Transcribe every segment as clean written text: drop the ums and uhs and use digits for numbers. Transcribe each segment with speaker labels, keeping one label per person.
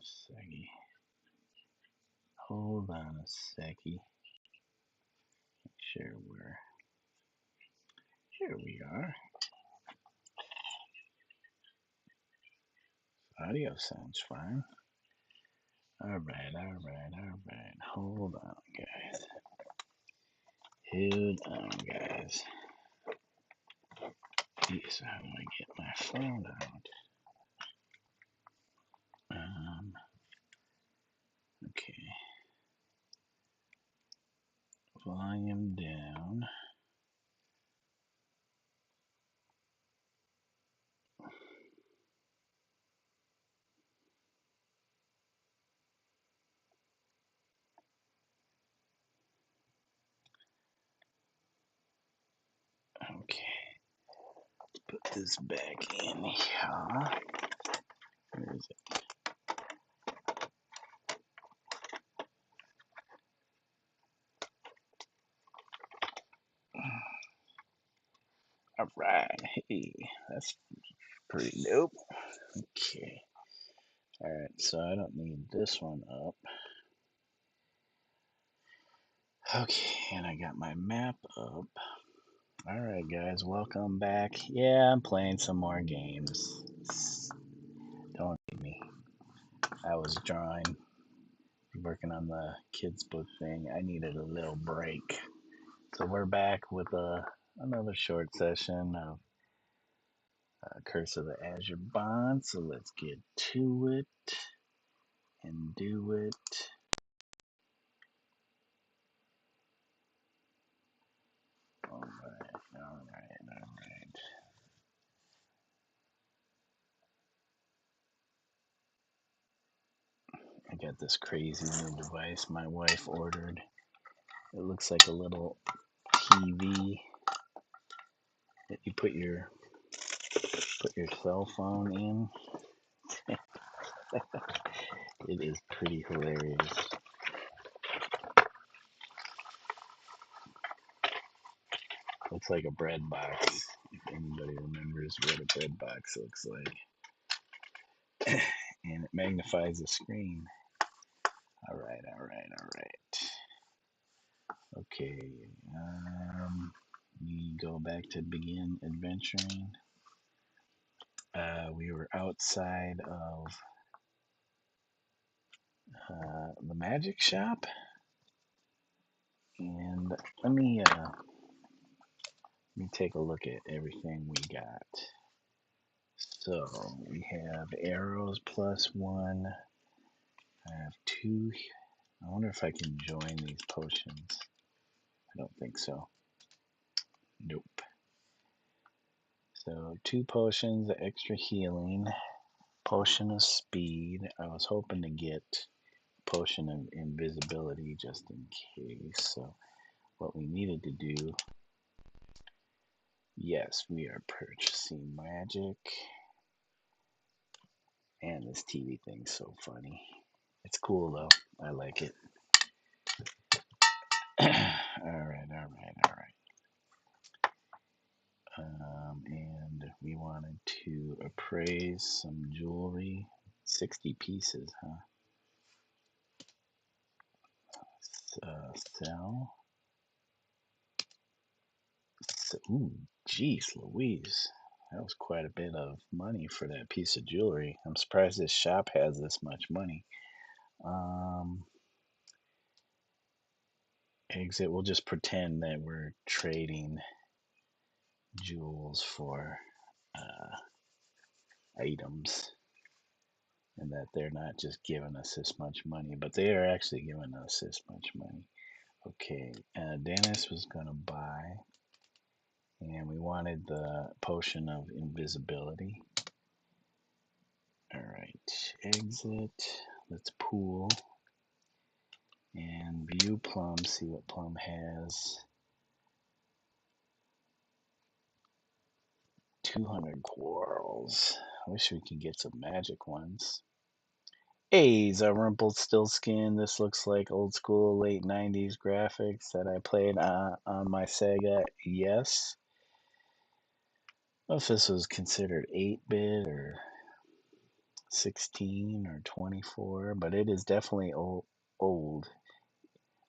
Speaker 1: second. Hold on a second. Make sure we're here. We are. Audio sounds fine. All right. Hold on, guys. Hold on, guys. Jeez, how do I get my phone out? Okay. Volume down. Okay. Put this back in here. Where is it? All right. Hey, that's pretty dope. Okay. All right. So I don't need this one up. Okay. And I got my map up. All right, guys. Welcome back. Yeah, I'm playing some more games. Don't hate me. I was drawing, working on the kids' book thing. I needed a little break. So we're back with another short session of Curse of the Azure Bonds. So let's get to it and do it. All right. I got this crazy new device my wife ordered. It looks like a little TV that you put your cell phone in. It is pretty hilarious. Looks like a bread box. If anybody remembers what a bread box looks like. And it magnifies the screen. All right. Okay. We go back to begin adventuring. We were outside of the magic shop, and let me take a look at everything we got. So we have arrows +1. I have 2. I wonder if I can join these potions. I don't think so. Nope. So 2 potions, extra healing, potion of speed. I was hoping to get potion of invisibility just in case. So what we needed to do, yes, we are purchasing magic. And this TV thing's so funny. It's cool though. I like it. All right. And we wanted to appraise some jewelry. 60 pieces, huh? Sell. So, ooh, geez, Louise. That was quite a bit of money for that piece of jewelry. I'm surprised this shop has this much money. Exit. We'll just pretend that we're trading jewels for items, and that they're not just giving us this much money, but they are actually giving us this much money. Okay, Dennis was going to buy, and we wanted the potion of invisibility. All right, exit. Let's pool and view Plum, see what Plum has. 200 quarrels. I wish we could get some magic ones. Hey, Rumpelstiltskin. This looks like old school late 90s graphics that I played on my Sega. Yes. I don't know if this was considered 8-bit or 16 or 24, but it is definitely old.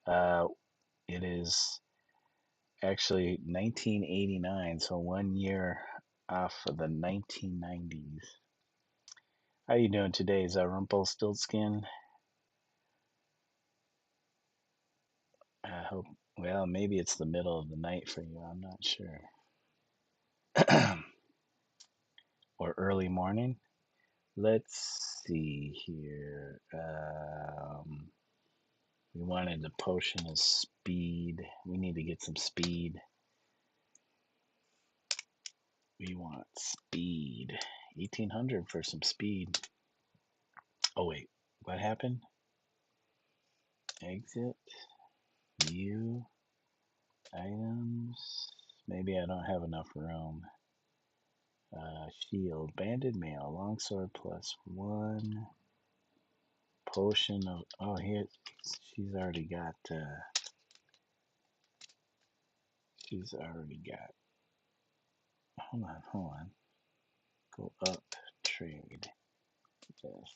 Speaker 1: Uh, it is actually 1989, so 1 year off of the 1990s. How you doing today? Is that Rumpelstiltskin? I hope. Well, maybe it's the middle of the night for you. I'm not sure. Or early morning. Let's see here. We wanted the potion of speed. We need to get some speed. We want speed. 1800 for some speed. Oh, wait. What happened? Exit. View. Items. Maybe I don't have enough room. Shield. Banded mail. Longsword +1. Potion of. Oh, here. She's already got. She's already got. Hold on. Go up. Trade. Yes.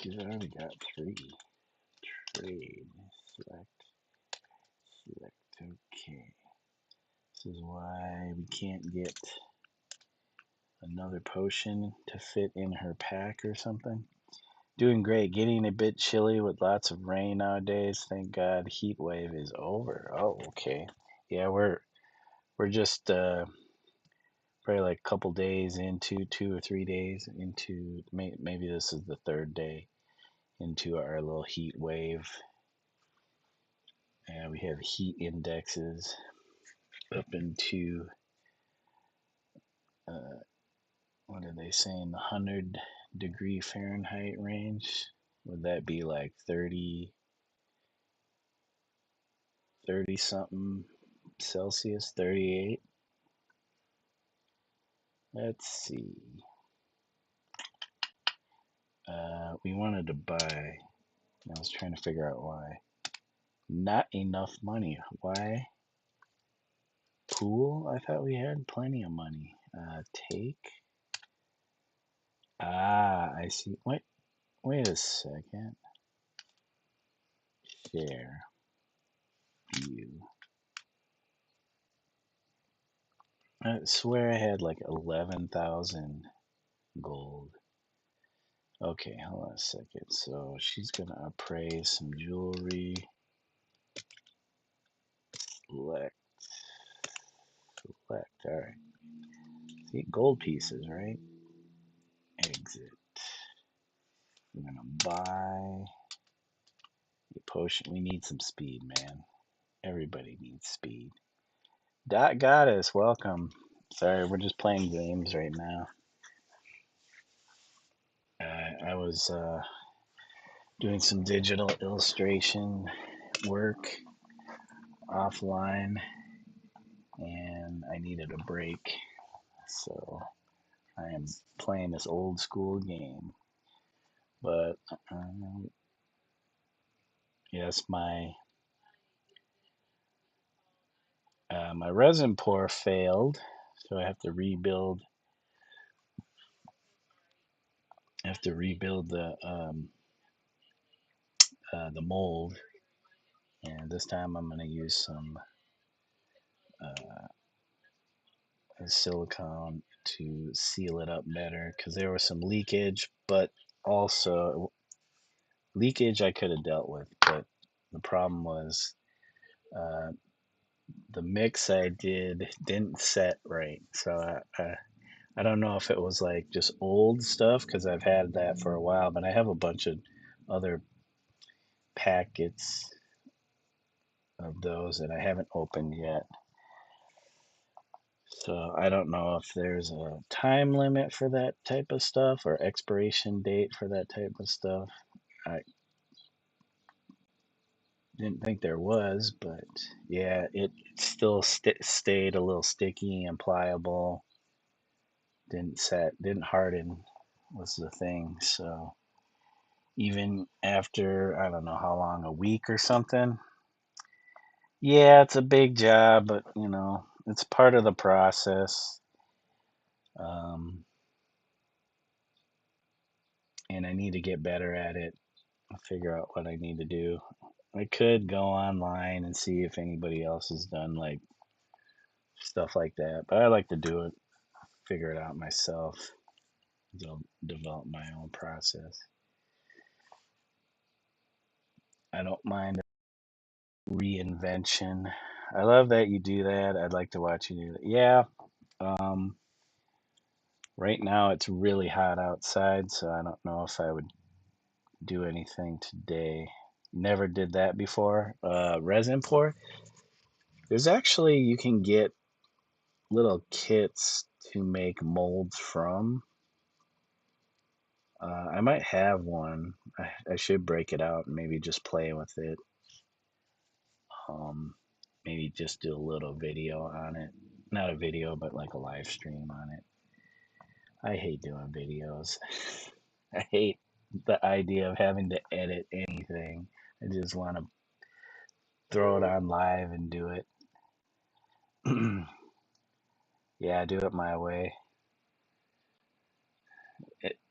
Speaker 1: She's already got 3. Trade. Select. Okay. This is why we can't get another potion to fit in her pack or something. Doing great. Getting a bit chilly with lots of rain nowadays. Thank God heat wave is over. Oh, okay. Yeah, we're just probably like a couple days into 2 or 3 days into maybe this is the third day into our little heat wave. And we have heat indexes up into what are they saying, the 100-degree Fahrenheit range? Would that be like 30 something Celsius, 38? Let's see. We wanted to buy. I was trying to figure out why. Not enough money. Why? Pool? I thought we had plenty of money. Take. I see. Wait a second. Share. View. I swear I had like 11,000 gold. Okay, hold on a second. So she's gonna appraise some jewelry. Select. Alright. See, gold pieces, right? Exit. We're gonna buy the potion. We need some speed, man. Everybody needs speed. Dot Goddess, welcome. Sorry, we're just playing games right now. I was doing some digital illustration work offline, and I needed a break, so I am playing this old school game. But yes, my resin pour failed, so I have to rebuild. The mold, and this time I'm going to use some silicone to seal it up better because there was some leakage, but also leakage I could have dealt with, but the problem was the mix I didn't set right. So I don't know if it was like just old stuff because I've had that for a while, but I have a bunch of other packets of those that I haven't opened yet. So I don't know if there's a time limit for that type of stuff or expiration date for that type of stuff. I didn't think there was, but yeah, it still stayed a little sticky and pliable. Didn't harden was the thing. So even after I don't know how long, a week or something. Yeah, it's a big job, but it's part of the process. Um, and I need to get better at it. I'll figure out what I need to do. I could go online and see if anybody else has done like stuff like that, but I like to do it, figure it out myself, develop my own process. I don't mind reinvention. I love that you do that. I'd like to watch you do that. Yeah. Um, right now it's really hot outside, so I don't know if I would do anything today. Never did that before. Resin pour. There's actually you can get little kits to make molds from. I might have one. I should break it out and maybe just play with it. Um, maybe just do a little video on it. Not a video, but like a live stream on it. I hate doing videos. I hate the idea of having to edit anything. I just want to throw it on live and do it. Yeah, do it my way.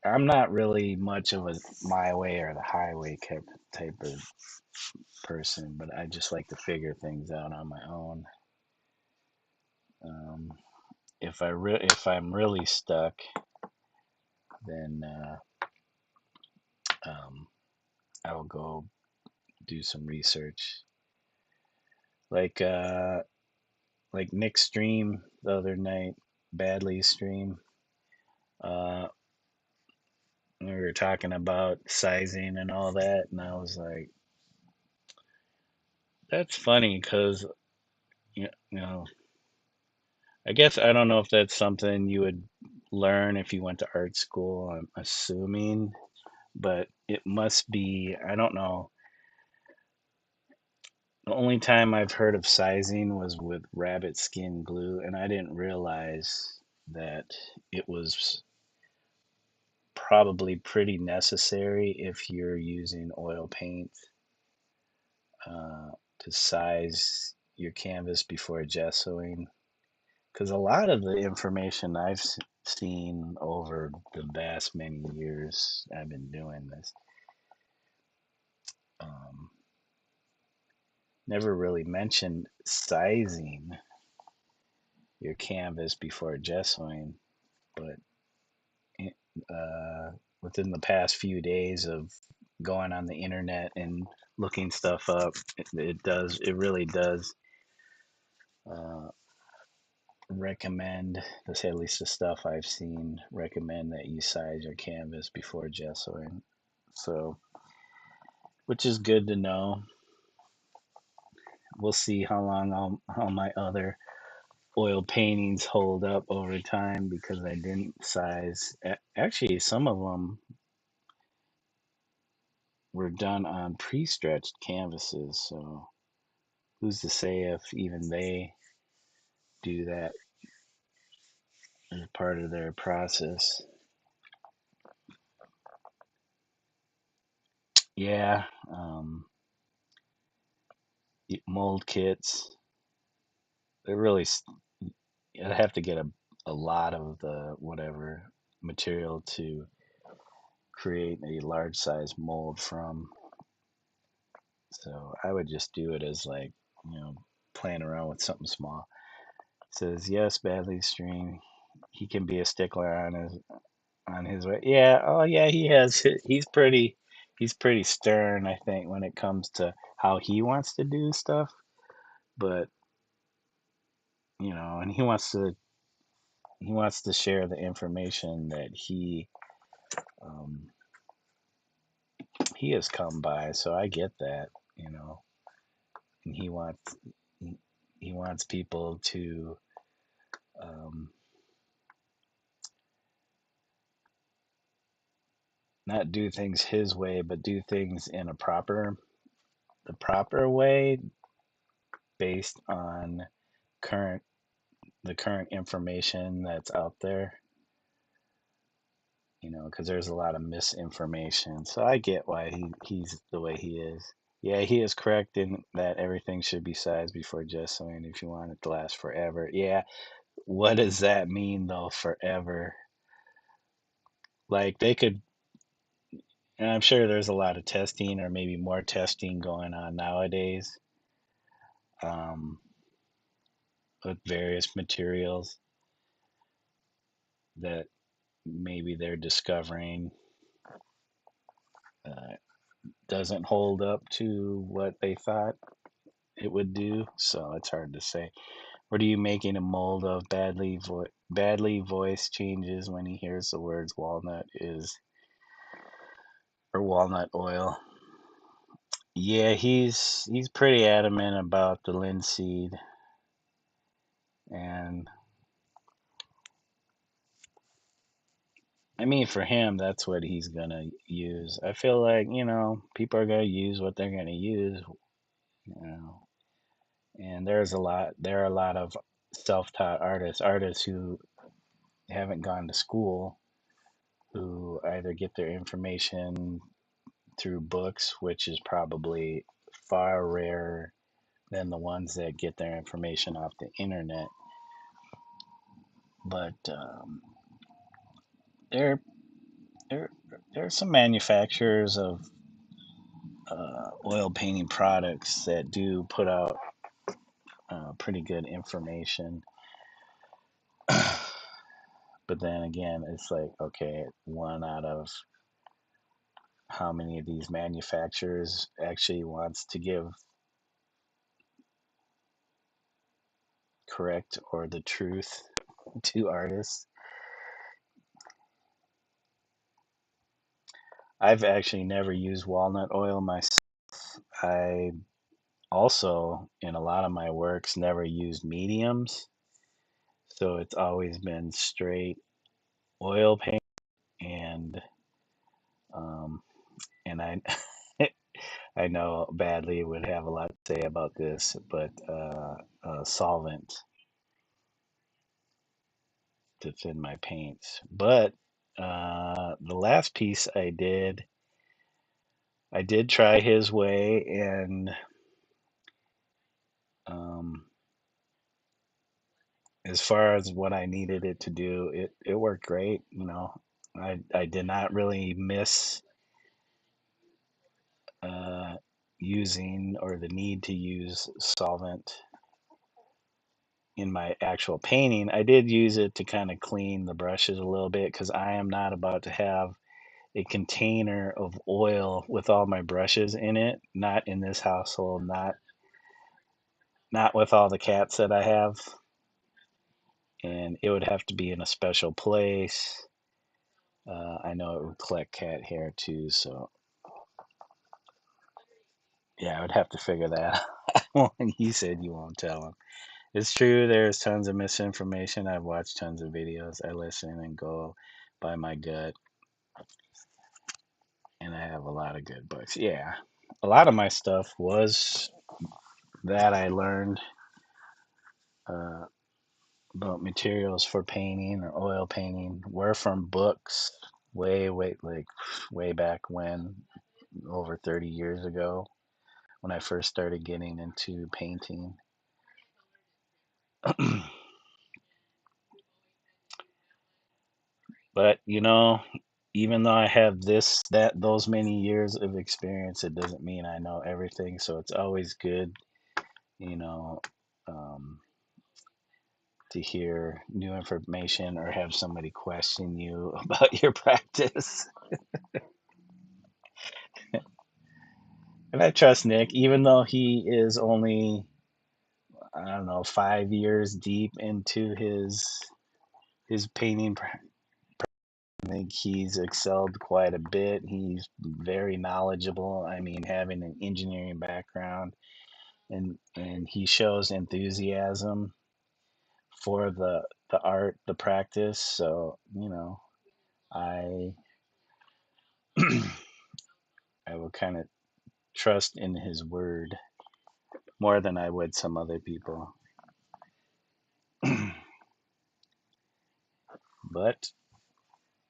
Speaker 1: I'm not really much of a my way or the highway type of person, but I just like to figure things out on my own. Um, if I'm really stuck, then um, I will go do some research. Like Nick's stream the other night, Badly stream. Uh, we were talking about sizing and all that, and I was like, "That's funny," because you know, I guess I don't know if that's something you would learn if you went to art school. I'm assuming, but it must be. I don't know. The only time I've heard of sizing was with rabbit skin glue, and I didn't realize that it was probably pretty necessary if you're using oil paint uh, to size your canvas before gessoing. Because a lot of the information I've seen over the vast many years I've been doing this um, never really mentioned sizing your canvas before gessoing, but it, within the past few days of going on the internet and looking stuff up, it really does uh, recommend, to say at least the stuff I've seen, recommend that you size your canvas before gessoing. So, which is good to know. We'll see how long how my other oil paintings hold up over time because I didn't size. Actually, some of them were done on pre-stretched canvases, so who's to say if even they do that as part of their process? Yeah, mold kits. They're really. I'd have to get a lot of the whatever material to create a large size mold from. So I would just do it as like, playing around with something small. It says yes, badly stream. He can be a stickler on his way. Yeah, oh yeah, he has. He's pretty stern, I think, when it comes to how he wants to do stuff. But and he wants to share the information that um, he has come by. So I get that, and he wants people to um, not do things his way, but do things in the proper way based on current the current information that's out there. Because there's a lot of misinformation. So I get why he's the way he is. Yeah, he is correct in that everything should be sized before gessoing if you want it to last forever. Yeah, what does that mean though? Forever? Like they could, and I'm sure there's a lot of testing, or maybe more testing going on nowadays, um, with various materials that maybe they're discovering uh, doesn't hold up to what they thought it would do. So it's hard to say. What are you making a mold of? Badly voice changes when he hears the words walnut is or walnut oil. Yeah, he's pretty adamant about the linseed, and I mean for him that's what he's gonna use. I feel like people are gonna use what they're gonna use, you know. And there are a lot of self-taught artists who haven't gone to school, who either get their information through books, which is probably far rarer than the ones that get their information off the internet. But there, there, there are some manufacturers of oil painting products that do put out pretty good information. But then again, it's like, okay, one out of how many of these manufacturers actually wants to give correct or the truth to artists? I've actually never used walnut oil myself. I also, in a lot of my works, never used mediums. So it's always been straight oil paint. And um, and I I know Badly would have a lot to say about this, but solvent to thin my paints. But the last piece I did try his way, and um, as far as what I needed it to do, it worked great. I did not really miss uh, using or the need to use solvent in my actual painting. I did use it to kind of clean the brushes a little bit because I am not about to have a container of oil with all my brushes in it. Not in this household. Not with all the cats that I have. And it would have to be in a special place. I know it would collect cat hair too, so yeah, I would have to figure that out. And you said you won't tell him. It's true. There's tons of misinformation. I've watched tons of videos. I listen and go by my gut, and I have a lot of good books. Yeah, a lot of my stuff was that I learned uh, about materials for painting or oil painting were from books like way back when, over 30 years ago, when I first started getting into painting. But even though I have those many years of experience, it doesn't mean I know everything. So it's always good, you know, um, to hear new information or have somebody question you about your practice. And I trust Nick, even though he is only, I don't know, 5 years deep into his painting. I think he's excelled quite a bit. He's very knowledgeable. I mean, having an engineering background, and he shows enthusiasm for the art, the practice. So, I I will kind of trust in his word more than I would some other people. But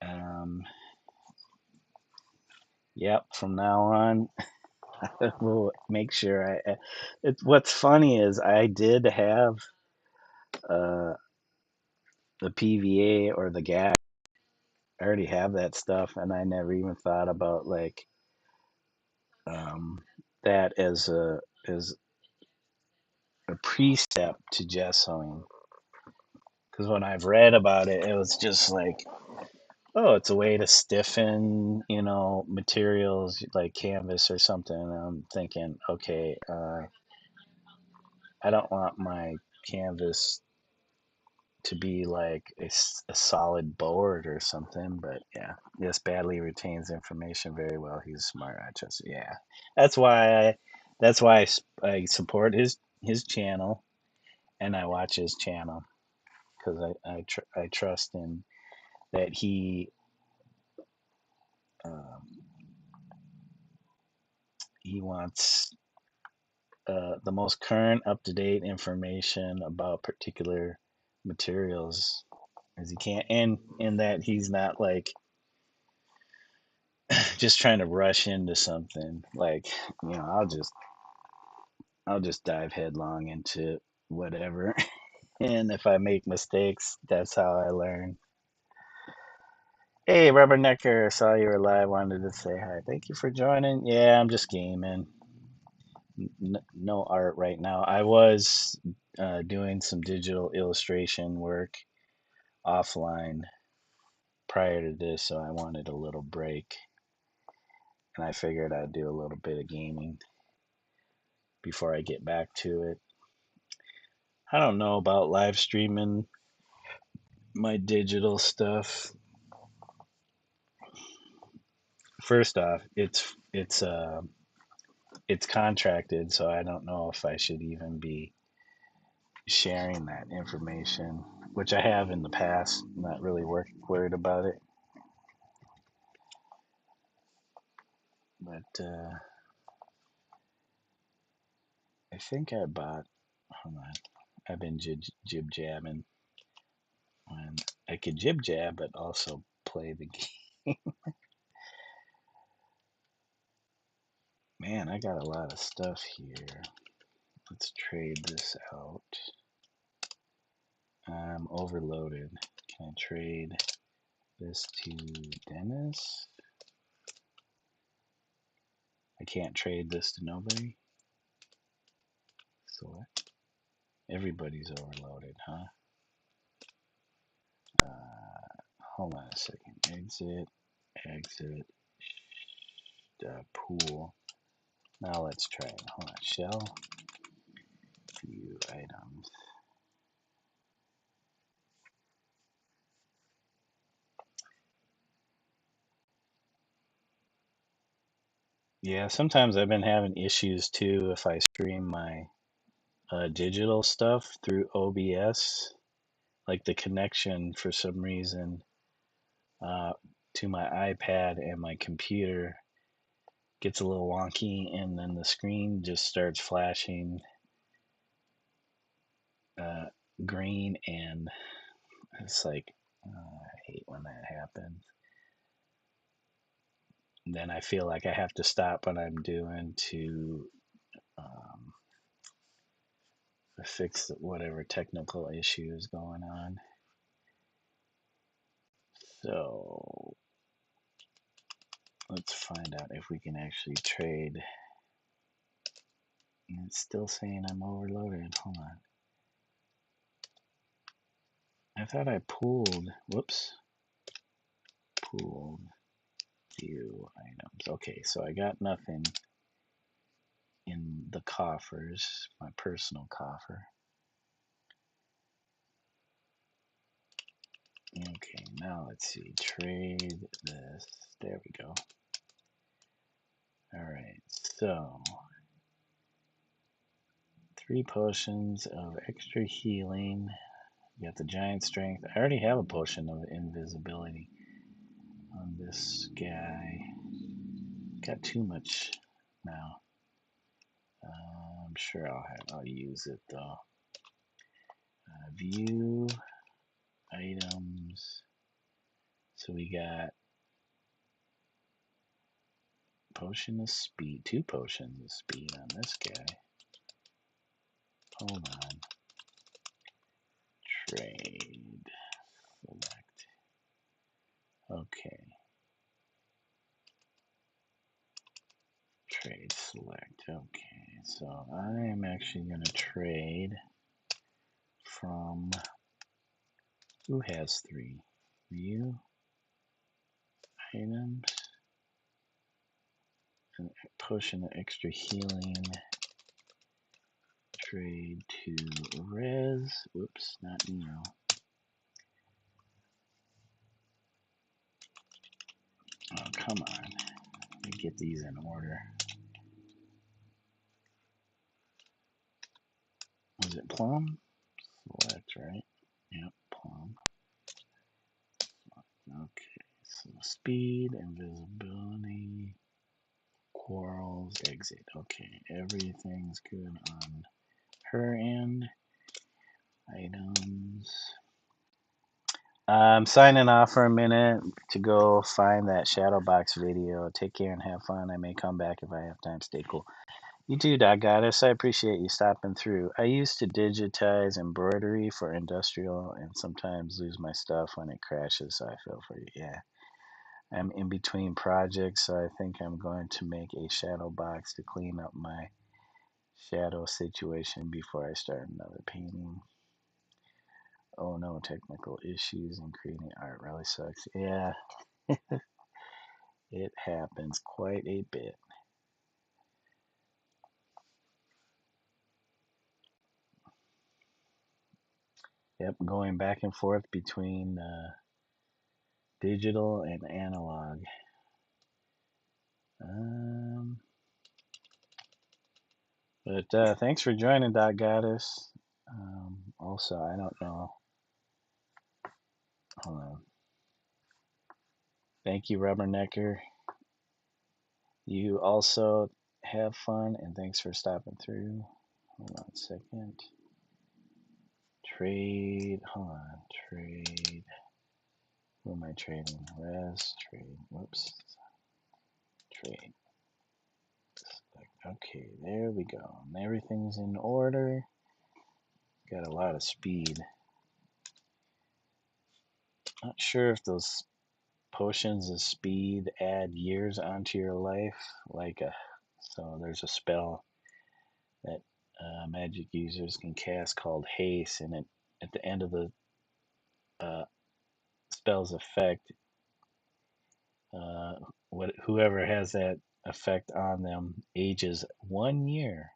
Speaker 1: um, yep, from now on, we'll make sure what's funny is I did have uh, the PVA or the gas. I already have that stuff, and I never even thought about like um, that as a precept to gessoing. Because when I've read about it, it was just like, oh, it's a way to stiffen, materials like canvas or something. And I'm thinking, okay, I don't want my canvas to be like a solid board or something. But yeah, this badly retains information very well. He's smart. I trust. Yeah, that's why I, I support his channel and I watch his channel because I trust in that um, he wants the most current, up to date information about particular materials as he can, and in that he's not like just trying to rush into something. Like, I'll just dive headlong into whatever, and if I make mistakes, that's how I learn. Hey, Rubbernecker, saw you were live. Wanted to say hi. Thank you for joining. Yeah, I'm just gaming. No art right now. I was doing some digital illustration work offline prior to this, so I wanted a little break, and I figured I'd do a little bit of gaming before I get back to it. I don't know about live streaming my digital stuff. First off, it's contracted, so I don't know if I should even be sharing that information, which I have in the past. I'm not really worried about it, but I think I bought. Hold on, I've been jib jabbing, and I could jib jab, but also play the game. Man, I got a lot of stuff here. Let's trade this out. I'm overloaded. Can I trade this to Dennis? I can't trade this to nobody. So what? Everybody's overloaded, huh? Hold on a second. Exit, pool. Now let's try it. Hold on. Shell, view items. Yeah, sometimes I've been having issues too if I stream my digital stuff through OBS. Like the connection for some reason uh, to my iPad and my computer gets a little wonky, and then the screen just starts flashing uh, green, and it's like, I hate when that happens. And then I feel like I have to stop what I'm doing to um, fix whatever technical issue is going on. So let's find out if we can actually trade. And it's still saying I'm overloaded. Hold on. I thought I pooled. Whoops. Pooled view items. Okay, so I got nothing in the coffers, my personal coffer. Okay, now let's see. Trade this. There we go. Alright, so 3 potions of extra healing. You got the giant strength. I already have a potion of invisibility on this guy. Got too much now. I'm sure I'll use it though. View items. So we got potion of speed, 2 potions of speed on this guy. Hold on. Trade. actually going to trade from, who has 3? View, items, and potion of extra healing. Trade to res. Whoops, not Neo. Oh, come on. Let me get these in order. Was it Plum? Select, right? Yep, Plum. Okay, so speed, invisibility, quarrels, exit. Okay, everything's good on her end. Items. I'm signing off for a minute to go find that Shadowbox video. Take care and have fun. I may come back if I have time. Stay cool. You too, Dot Goddess. I appreciate you stopping through. I used to digitize embroidery for industrial and sometimes lose my stuff when it crashes, so I feel for you. Yeah. I'm in between projects, so I think I'm going to make a shadow box to clean up my shadow situation before I start another painting. Oh no, technical issues and creating art really sucks. Yeah, it happens quite a bit. Yep, going back and forth between digital and analog. Um, but thanks for joining, Dot Goddess. Also, I don't know. Hold on. Thank you, Rubbernecker. You also have fun, and thanks for stopping through. Hold on a second. Trade. Hold on. Trade. Who am I trading? Res. Trade. Whoops. Trade. Okay, there we go. And everything's in order. Got a lot of speed. Not sure if those potions of speed add years onto your life. So there's a spell that magic users can cast called haste, and at the end of the uh, spell's effect, uh, whoever has that effect on them ages 1 year,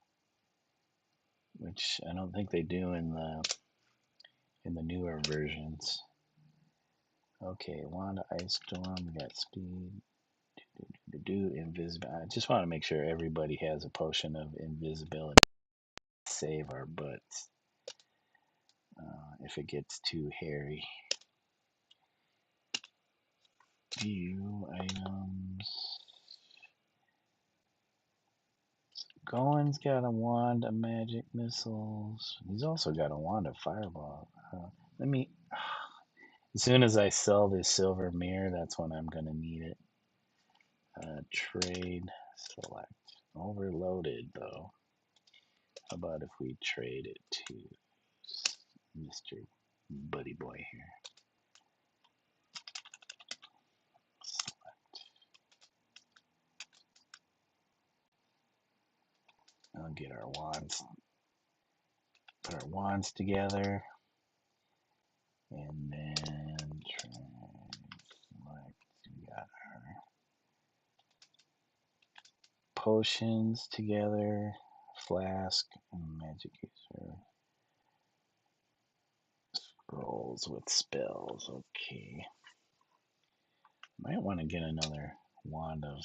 Speaker 1: which I don't think they do in the newer versions. Okay, Wand of Ice Storm, we got speed, do invisible. I just want to make sure everybody has a potion of invisibility. Save our butts if it gets too hairy. View items. Gowen's got a wand of magic missiles. He's also got a wand of fireball. Let me. As soon as I sell this silver mirror, that's when I'm gonna need it. Trade select. Overloaded though. How about if we trade it to Mr. Buddy Boy here? Select. I'll get our wands. Put our wands together. And then select. We got our potions together. Flask and magic user. Scrolls with spells. Okay. Might want to get another wand of.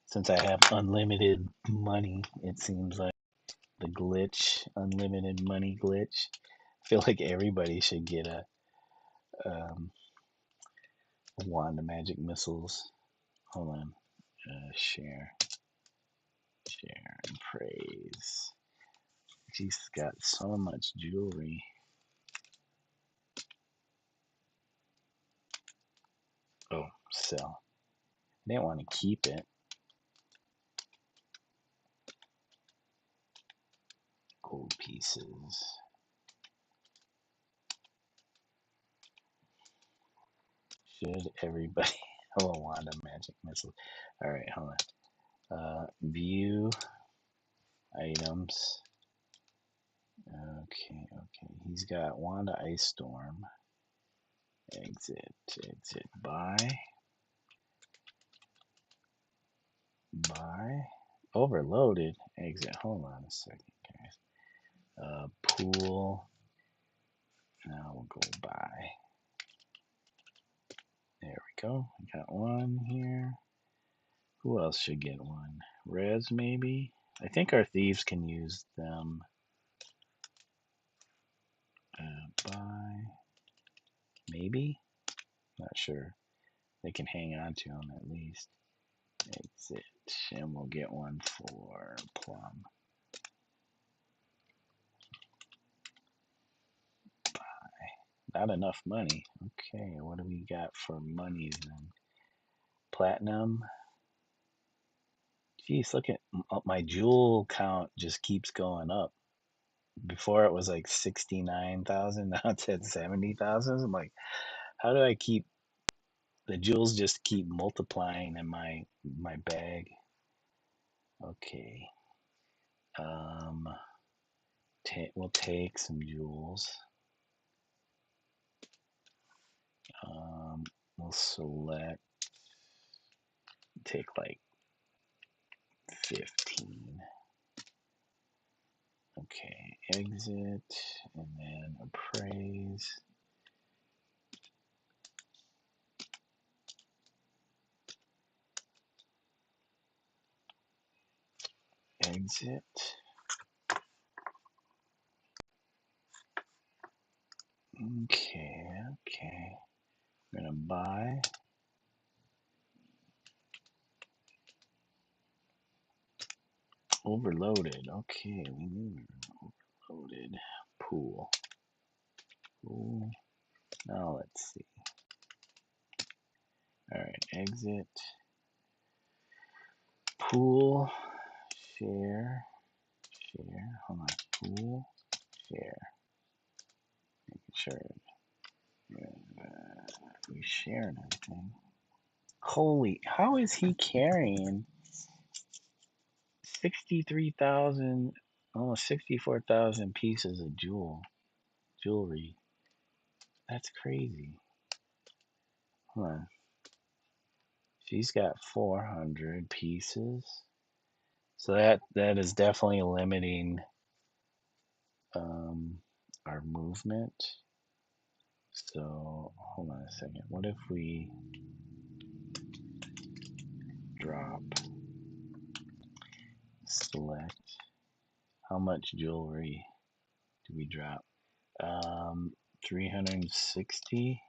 Speaker 1: Since I have unlimited money, it seems like the glitch, unlimited money glitch. I feel like everybody should get um, a wand of magic missiles. Hold on. Share and praise. She's got so much jewelry. Oh, sell. I didn't want to keep it. Gold pieces. Should everybody have a wand of magic missiles? All right, hold on. View items. He's got Wand of Ice Storm. Exit, exit, buy. Buy. Overloaded. Exit. Hold on a second, guys. Pool. Now we'll go buy. There we go. I got one here. Who else should get one? Rez, maybe? I think our thieves can use them. Buy. Maybe? Not sure. They can hang on to them at least. Exit. And we'll get one for Plum. Buy. Not enough money. Okay, what do we got for money then? Platinum. Geez, look at my jewel count just keeps going up. Before it was like 69,000, now it's at 70,000. I'm like, how do I keep the jewels just keep multiplying in my bag? Okay. We'll take some jewels. We'll select, take like 15. Okay, exit, and then appraise. Exit. Okay, okay. I'm gonna buy. Overloaded. Okay, we knew we were overloaded. Pool. Pool. Now let's see. Alright, exit. Pool. Share. Share. Hold on. Pool. Share. Making sure we sharing everything. Holy, how is he carrying 63,000, almost 64,000 pieces of jewelry? That's crazy. Hold on. She's got 400 pieces. So that is definitely limiting our movement. So hold on a second. What if we drop, select, how much jewelry do we drop? 360.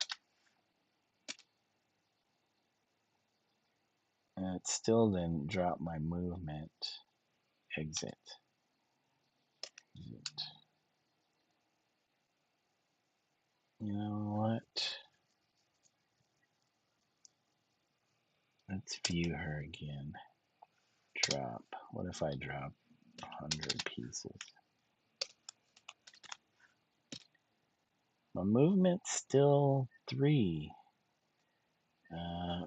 Speaker 1: And it still didn't drop my movement. Exit. Exit. You know what? Let's view her again. Drop. What if I drop 100 pieces? My movement's still 3.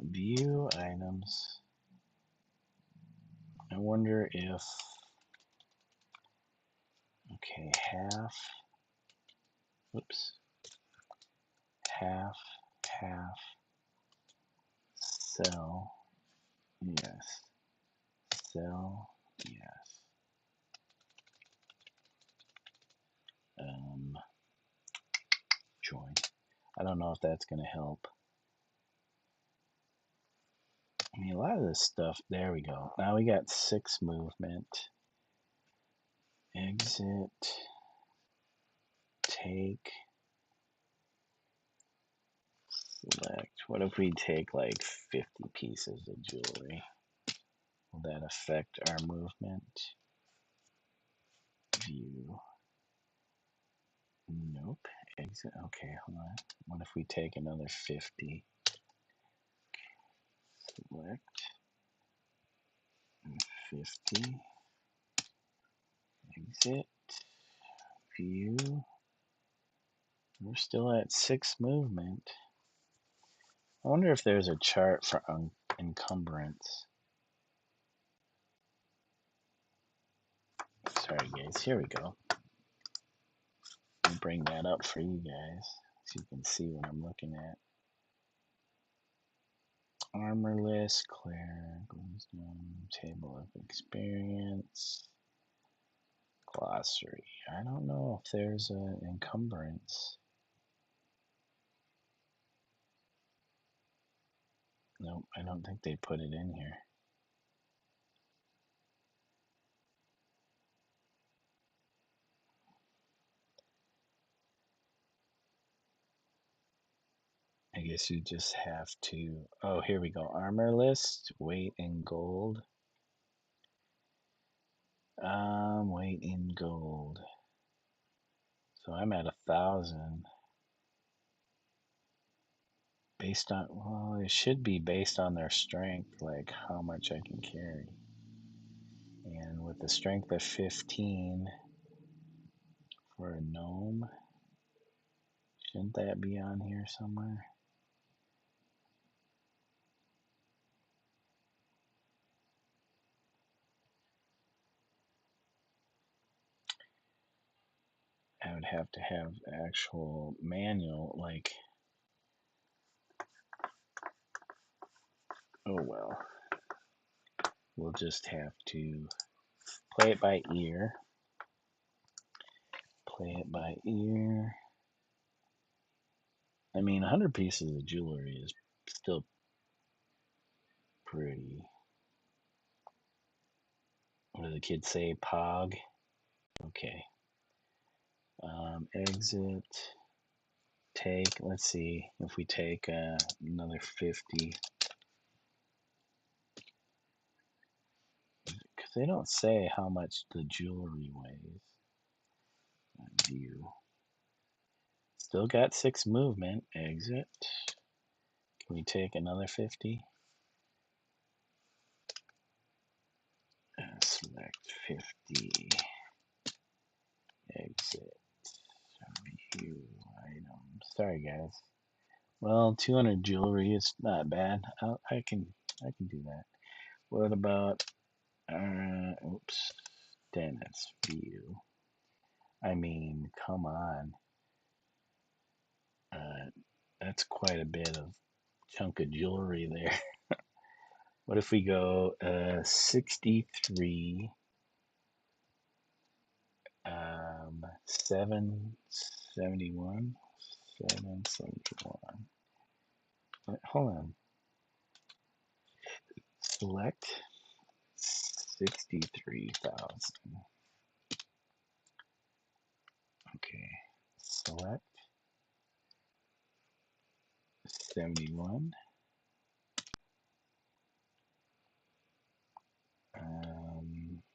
Speaker 1: View items. I wonder if, okay, half, whoops, half, sell, yes, sell, yes. Join. I don't know if that's going to help. I mean, a lot of this stuff, there we go. Now we got 6 movement. Exit, take, select. What if we take like 50 pieces of jewelry? Will that affect our movement? View. Nope. Exit. Okay, hold on. What if we take another 50? Select 50. Exit. View. We're still at 6 movement. I wonder if there's a chart for encumbrance. Sorry, guys. Here we go. bring that up for you guys so you can see what I'm looking at. Armorless, cleric, wisdom, table of experience, glossary. I don't know if there's an encumbrance. Nope, I don't think they put it in here. I guess you just have to. Oh, here we go. Armor list, weight in gold. Weight in gold. So I'm at 1,000. Based on, well, it should be based on their strength, like how much I can carry. And with the strength of 15 for a gnome, shouldn't that be on here somewhere? I would have to have actual manual, like, oh well. We'll just have to play it by ear. Play it by ear. I mean, 100 pieces of jewelry is still pretty. What do the kids say? Pog? Okay. Exit. Take. Let's see if we take another 50. Because they don't say how much the jewelry weighs. View. Still got 6 movement. Exit. Can we take another 50? Select 50. Exit. View item. Sorry, guys. Well, 200 jewelry is not bad. I can do that. What about oops, Dennis view? I mean, come on. That's quite a bit of chunk of jewelry there. What if we go 63 771 771. Hold on. Select 63,000. Okay. Select 71.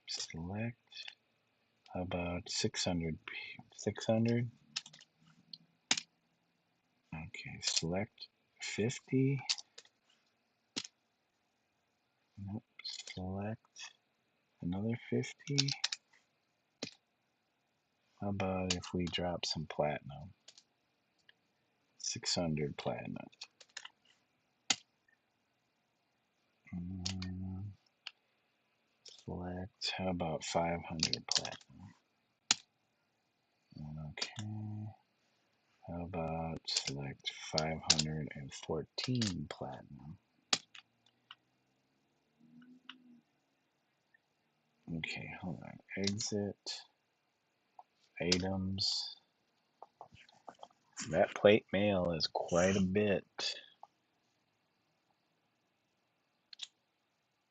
Speaker 1: Select. How about 600? 600. Okay. Select 50. Nope. Select another 50. How about if we drop some platinum? 600 platinum. Select, how about 500 platinum? Okay. How about select 514 platinum? Okay, hold on. Exit. Items. That plate mail is quite a bit.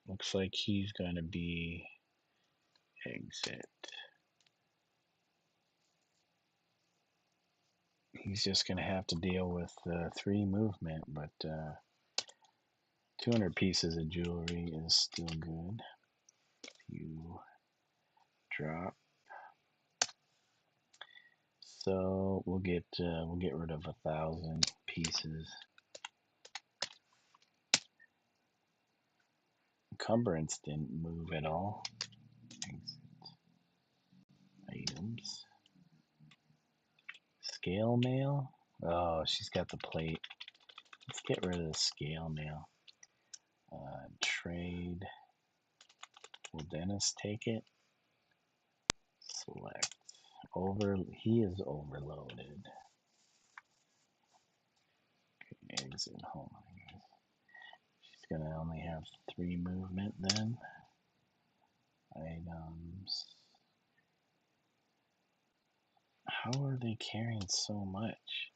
Speaker 1: Looks like he's going to be exit. He's just going to have to deal with 3 movement, but 200 pieces of jewelry is still good. You drop. So we'll get rid of 1,000 pieces. Encumbrance didn't move at all. Exit. Items. Scale mail. Oh, she's got the plate. Let's get rid of the scale mail. Trade. Will Dennis take it? Select. He is overloaded. Exit. Hold on, guys. She's gonna only have 3 movement then. Items. How are they carrying so much?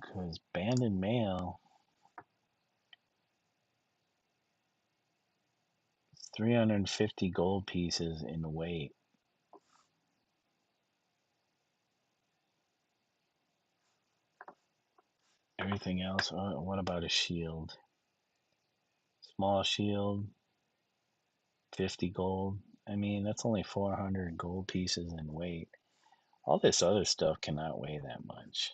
Speaker 1: Because banded mail is 350 gold pieces in weight. Everything else, what about a shield? Small shield, 50 gold. I mean, that's only 400 gold pieces in weight. All this other stuff cannot weigh that much.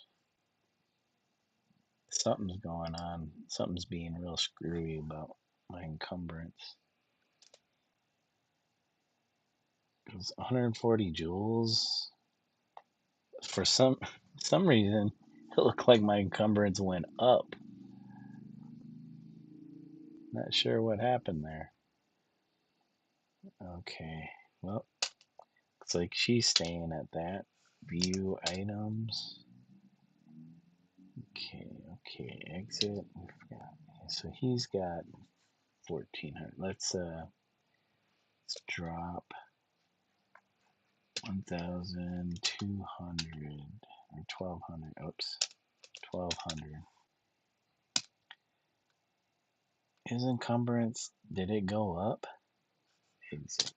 Speaker 1: Something's going on. Something's being real screwy about my encumbrance. Because 140 jewels, for some reason, it looked like my encumbrance went up. Not sure what happened there. Okay, well, looks like she's staying at that. View items. Okay, exit. So he's got 1400. Let's drop 1,200 or 1,200. Oops, 1,200. His encumbrance, did it go up? Exit.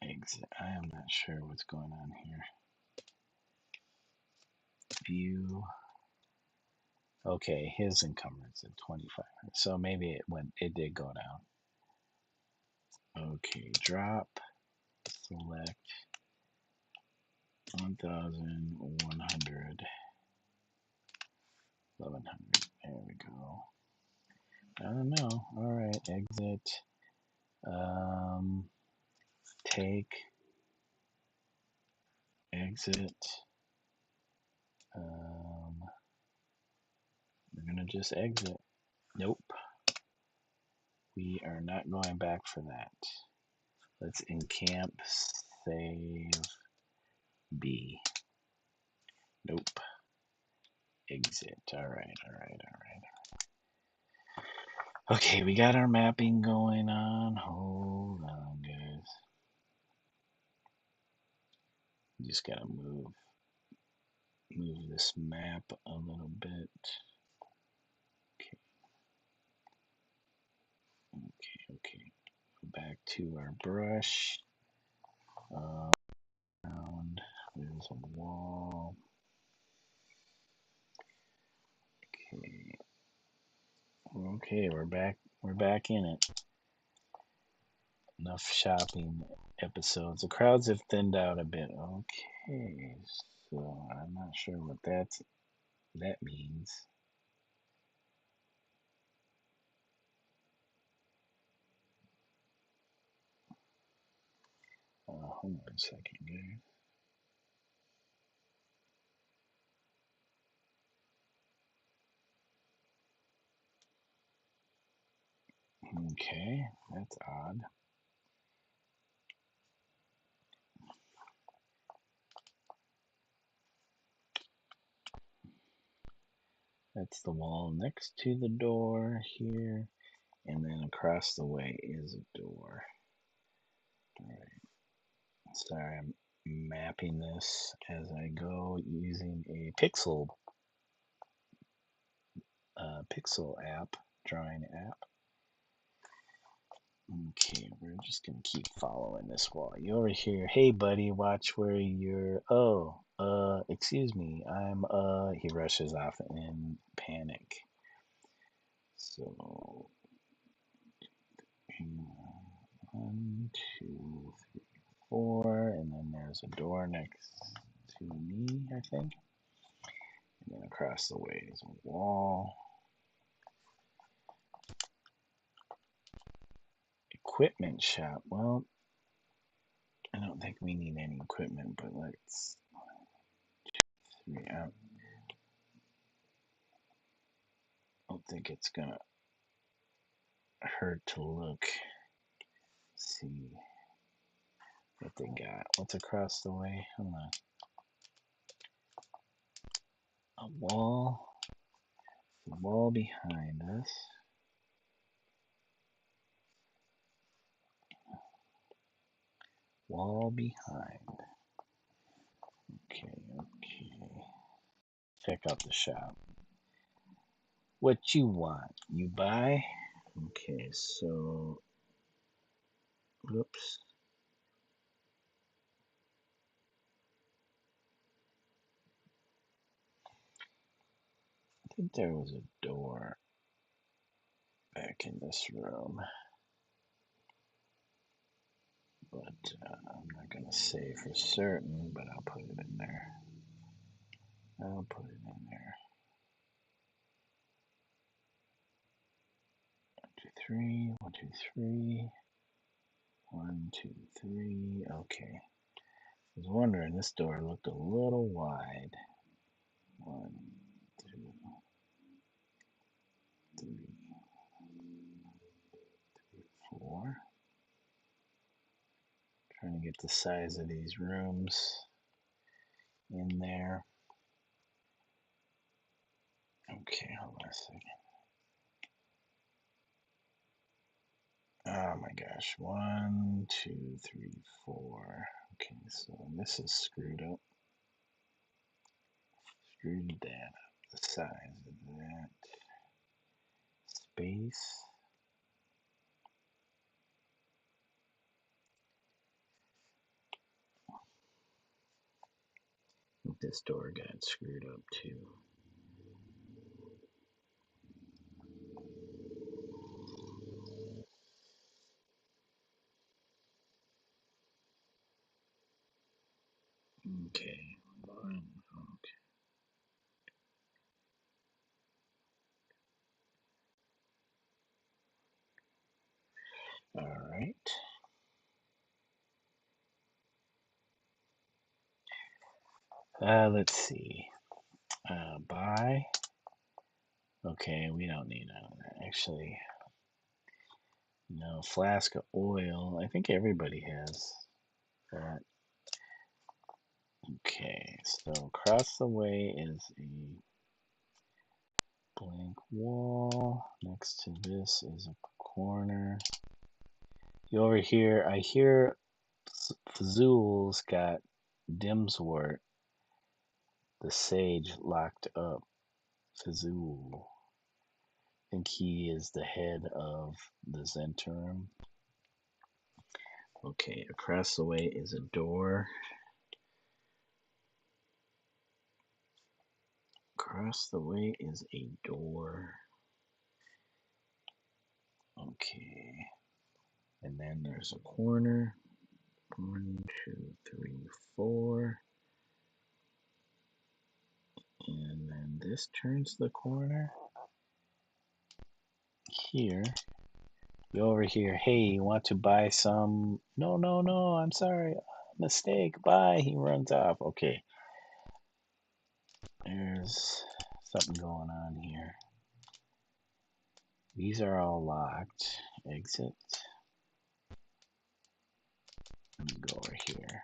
Speaker 1: Exit. I am not sure what's going on here. View. Okay, his encumbrance at 2,500. So maybe it did go down. Okay, drop. Select 1,100. 1,100. There we go. I don't know. All right, exit. Take. Exit. We're gonna just exit. Nope. We are not going back for that. Let's encamp. Save. B. Nope. Exit. All right. Okay, we got our mapping going on. Hold on, guys. Just gotta move this map a little bit. Okay. Go back to our brush. Around. There's a wall. Okay, we're back. We're back in it. Enough shopping episodes. The crowds have thinned out a bit. Okay, so I'm not sure what that means. Hold on a second, guys. Okay, that's odd. That's the wall next to the door here, and then across the way is a door. All right. Sorry, I'm mapping this as I go using a pixel app, drawing app. Okay, we're just gonna keep following this wall. You over here, hey buddy, watch where you're. Oh, excuse me, He rushes off in panic. So, 1, 2, 3, 4, and then there's a door next to me, I think. And then across the way is a wall. Equipment shop. Well, I don't think we need any equipment, but let's. 3 out. I don't think it's gonna hurt to look see what they got. What's across the way? Hold on. A wall. The wall behind us. Wall behind. Okay, okay. Check out the shop. What you want? You buy? Okay, so. Whoops. I think there was a door back in this room. But I'm not going to say for certain, but I'll put it in there. I'll put it in there. 1, 2, 3. 1, 2, 3. 1, 2, 3. Okay. I was wondering, this door looked a little wide. 1, 2, 3, 4. Trying to get the size of these rooms in there. Okay, hold on a second. Oh my gosh. 1, 2, 3, 4. Okay, so this is screwed up. Screwed that up. The size of that. Space. I think this door got screwed up too. Okay. All right. Let's see. Buy. Okay, we don't need none of that. Actually, no. Flask of oil. I think everybody has that. Okay, so across the way is a blank wall. Next to this is a corner. You over here, I hear Fzoul's got Dimswart the Sage locked up. Fzoul. I think he is the head of the Zhentil. Okay, across the way is a door. Across the way is a door. Okay. And then there's a corner. 1, 2, 3, 4. And then this turns the corner. Here. You over here. Hey, you want to buy some? No, no, no. I'm sorry. Mistake. Bye. He runs off. Okay. There's something going on here. These are all locked. Exit. Let me go over here.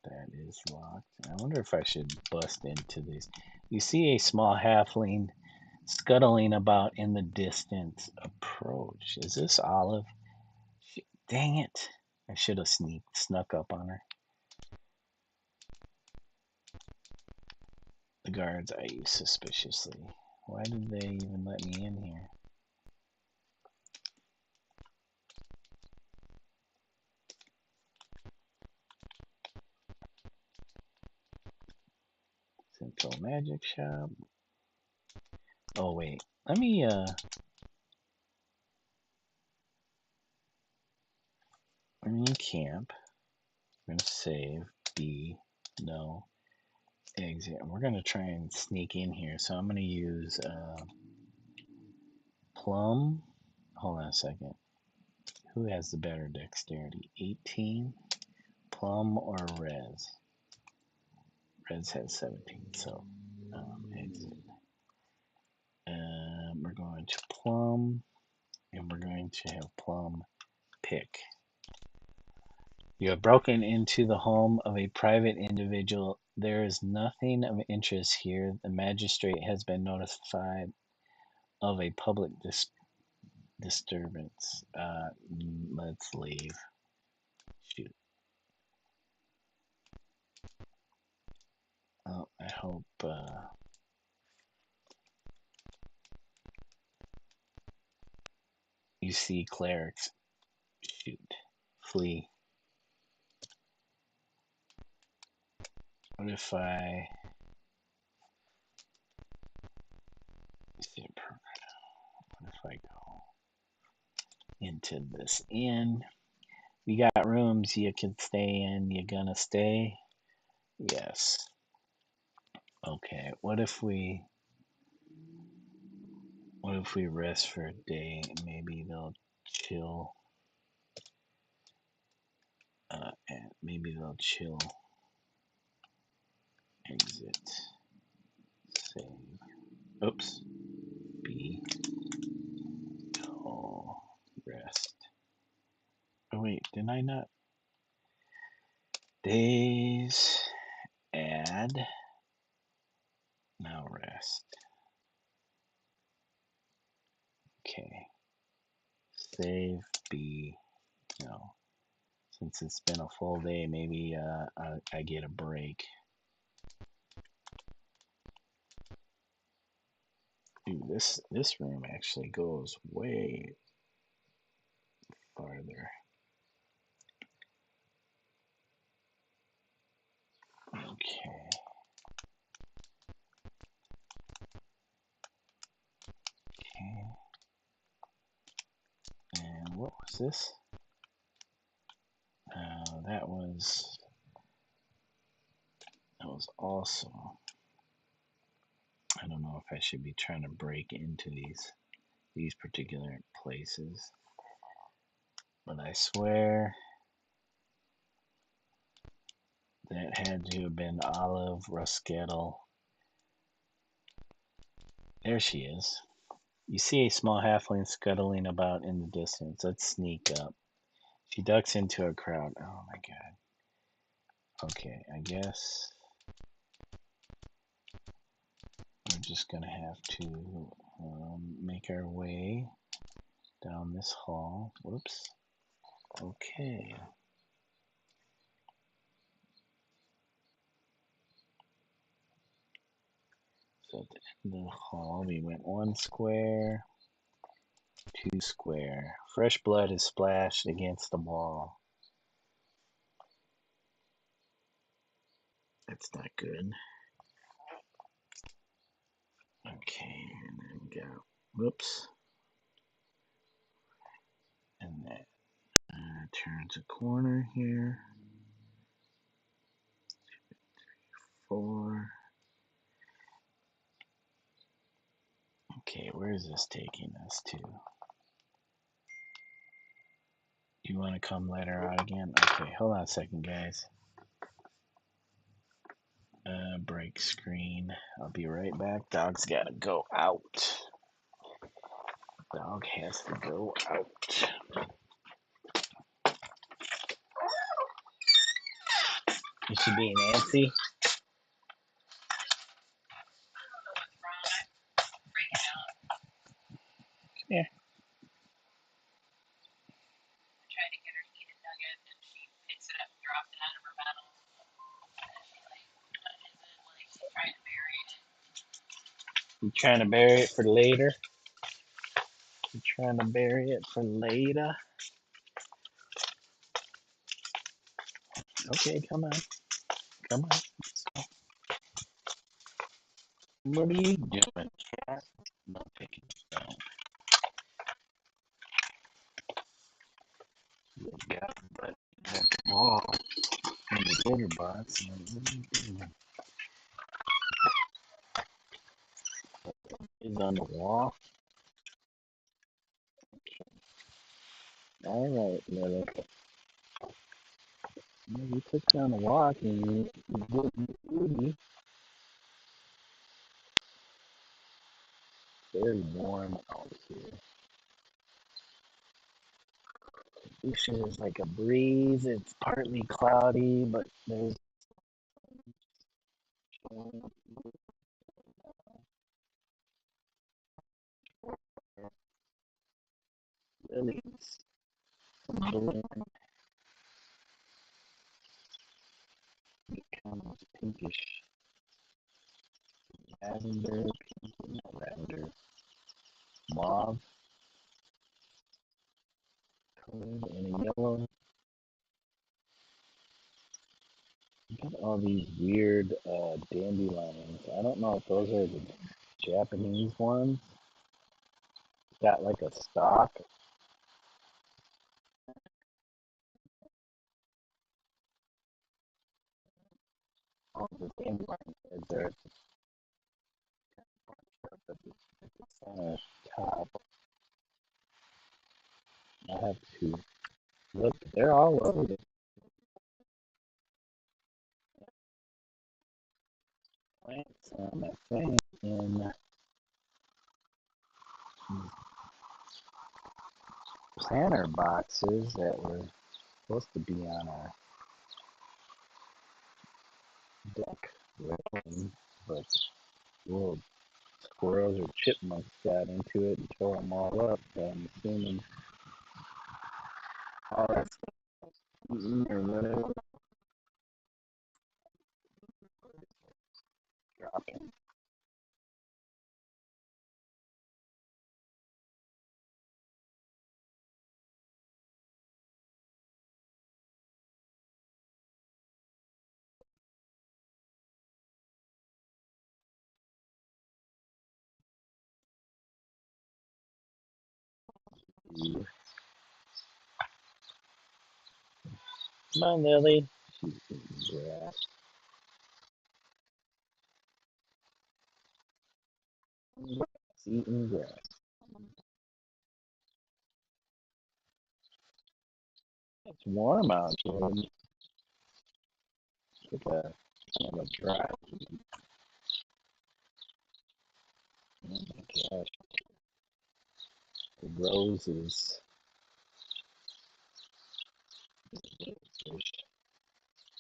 Speaker 1: That is locked. I wonder if I should bust into these. You see a small halfling scuttling about in the distance. Approach. Is this Olive? Dang it. I should have snuck up on her. The guards eye you suspiciously. Why did they even let me in here? Zhentil Magic Shop. Oh wait. Let me camp. I'm gonna save. B. No. Exit. And we're gonna try and sneak in here. So I'm gonna use Plum. Hold on a second. Who has the better dexterity? 18. Plum or Rez? Rez has 17. So exit. We're going to Plum, and we're going to have Plum pick. You have broken into the home of a private individual. There is nothing of interest here. The magistrate has been notified of a public disturbance. Let's leave. Shoot. Oh, I hope you see clerics. Shoot. Flee. What if I what if I go into this inn? We got rooms you can stay in. You gonna stay? Yes. Okay. What if we rest for a day? Maybe they'll chill. And maybe they'll chill. Exit. Save. Oops. B. Oh. Rest. Oh wait, didn't I not? Days. Add. Now rest. Okay. Save. B. No. Since it's been a full day, maybe I get a break. Dude, this room actually goes way farther. Okay. Okay. And what was this? That was also. I don't know if I should be trying to break into these particular places, but I swear that had to have been Olive Ruskettle. There she is. You see a small halfling scuttling about in the distance. Let's sneak up. She ducks into a crowd. Oh my god. Okay, I guess we're just gonna have to make our way down this hall. Whoops. Okay. So at the end of the hall, we went 1 square, 2 square. Fresh blood is splashed against the wall. That's not good. Okay, and then we got, whoops. And that turns a corner here. 4. Okay, where is this taking us to? You want to come let her out again? Okay, hold on a second, guys. Break screen. I'll be right back. Dog's gotta go out. Dog has to go out. Is she being antsy? Yeah. You trying to bury it for later? You trying to bury it for later? Okay, come on. Come on. What are you doing, cat? No picking stone. You got but at the wall in the litter box. What are you doing? It's on the wall. All right, Lily. You took down a walk and you didn't really. Very warm out here. There's like a breeze. It's partly cloudy, but there's lilies. Bloom, kind of pinkish lavender, lavender, mauve colored, and a yellow. You got all these weird dandelions. I don't know if those are the Japanese ones. Got like a stalk. All the dandelion heads are at the center top. I have to look. They're all over the plants. I think in planter boxes that were supposed to be on our deck with, but little squirrels or chipmunks got into it and tore them all up. So I'm assuming all that's eaten or whatever dropping. Come on, Lily. She's eating grass. Eating grass. It's warm out here. It's like a kind of a dry. Oh my gosh. The roses.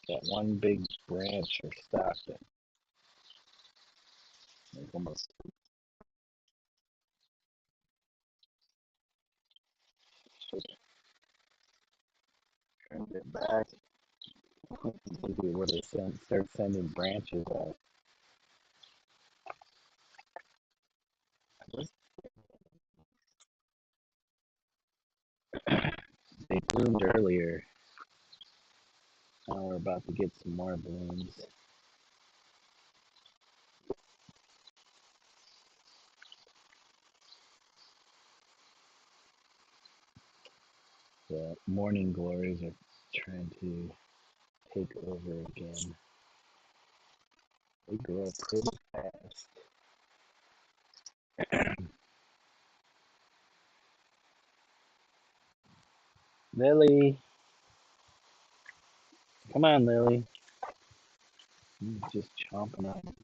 Speaker 1: Got one big branch or stalk that like almost turned it back. Maybe where they start sending branches out. They bloomed earlier. Now we're about to get some more blooms. The morning glories are trying to take over again. They grow pretty fast. Lily, come on, Lily. He's just chomping on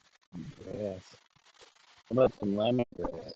Speaker 1: grass. How about some lemongrass?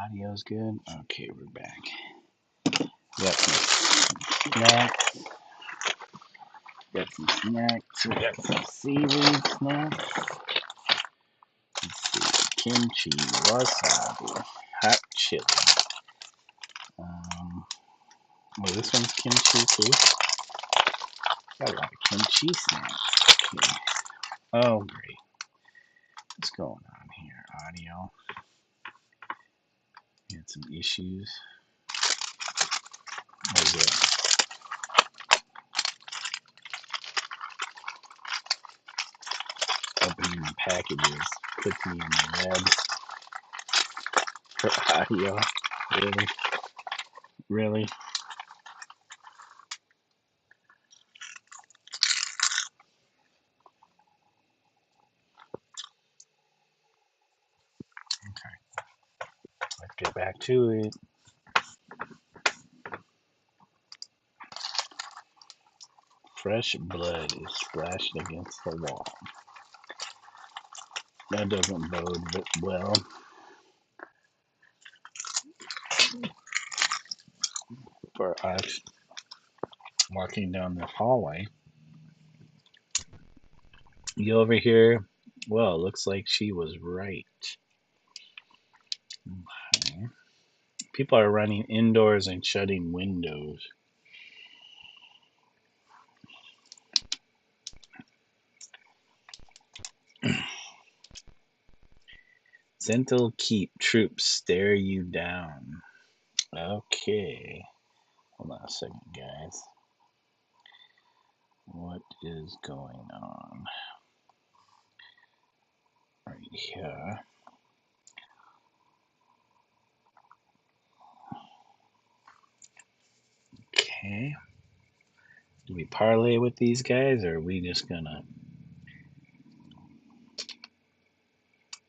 Speaker 1: Audio's good. Okay, we're back. Got some snacks. Got some snacks. We got some seaweed snacks. Let's see. Kimchi, wasabi, hot chili. Well, this one's kimchi too. Got a lot of kimchi snacks. Okay. Oh, great. What's going on here? Audio. Had some issues. Was it opening the packages puts me in the red for audio? Really? Really? Okay. Let's get back to it. Fresh blood is splashed against the wall. That doesn't bode well for us walking down the hallway. You over here? Well, it looks like she was right. Okay. People are running indoors and shutting windows. Zhentil Keep troops stare you down. Okay. Hold on a second, guys. What is going on? Right here. Okay. Do we parlay with these guys, or are we just gonna...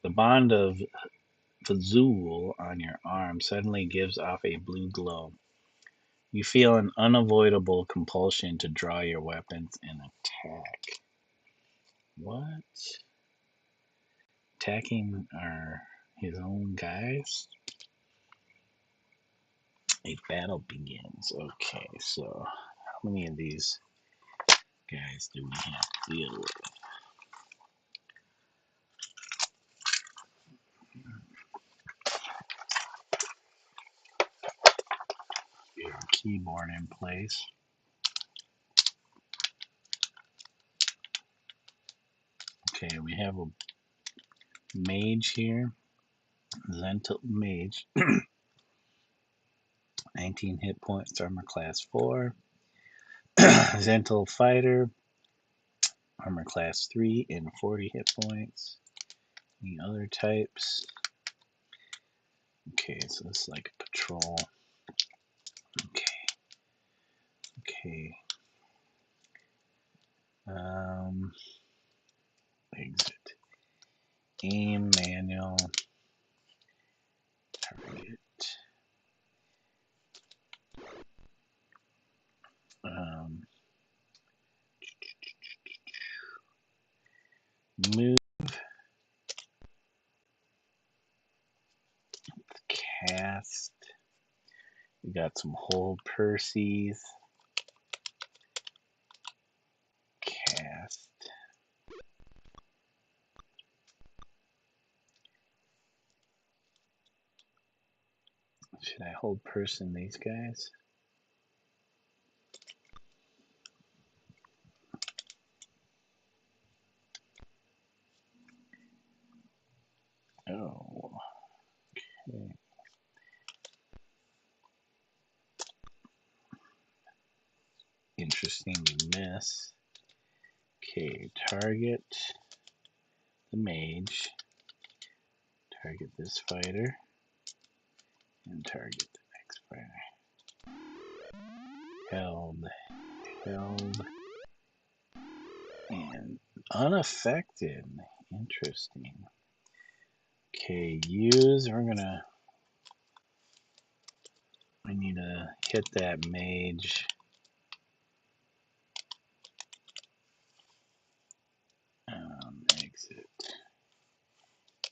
Speaker 1: The Bond of Fzoul on your arm suddenly gives off a blue glow. You feel an unavoidable compulsion to draw your weapons and attack. What? Attacking his own guys? A battle begins. Okay, so how many of these guys do we have to deal with? Get our keyboard in place. Okay, we have a mage here. Zhentil mage. 19 hit points, armor class 4. Zhentil fighter, armor class 3 and 40 hit points. Any other types? Okay, so it's like a patrol. Okay. Okay. Exit. Aim manual. Target. Move. Cast. We got some hold Percy's. Cast. Should I hold person these guys? Oh. Okay. Interesting miss. Okay, target the mage. Target this fighter. And target the next fighter. Held. Held. And unaffected. Interesting. Okay, use. We're gonna We need to hit that mage. Exit.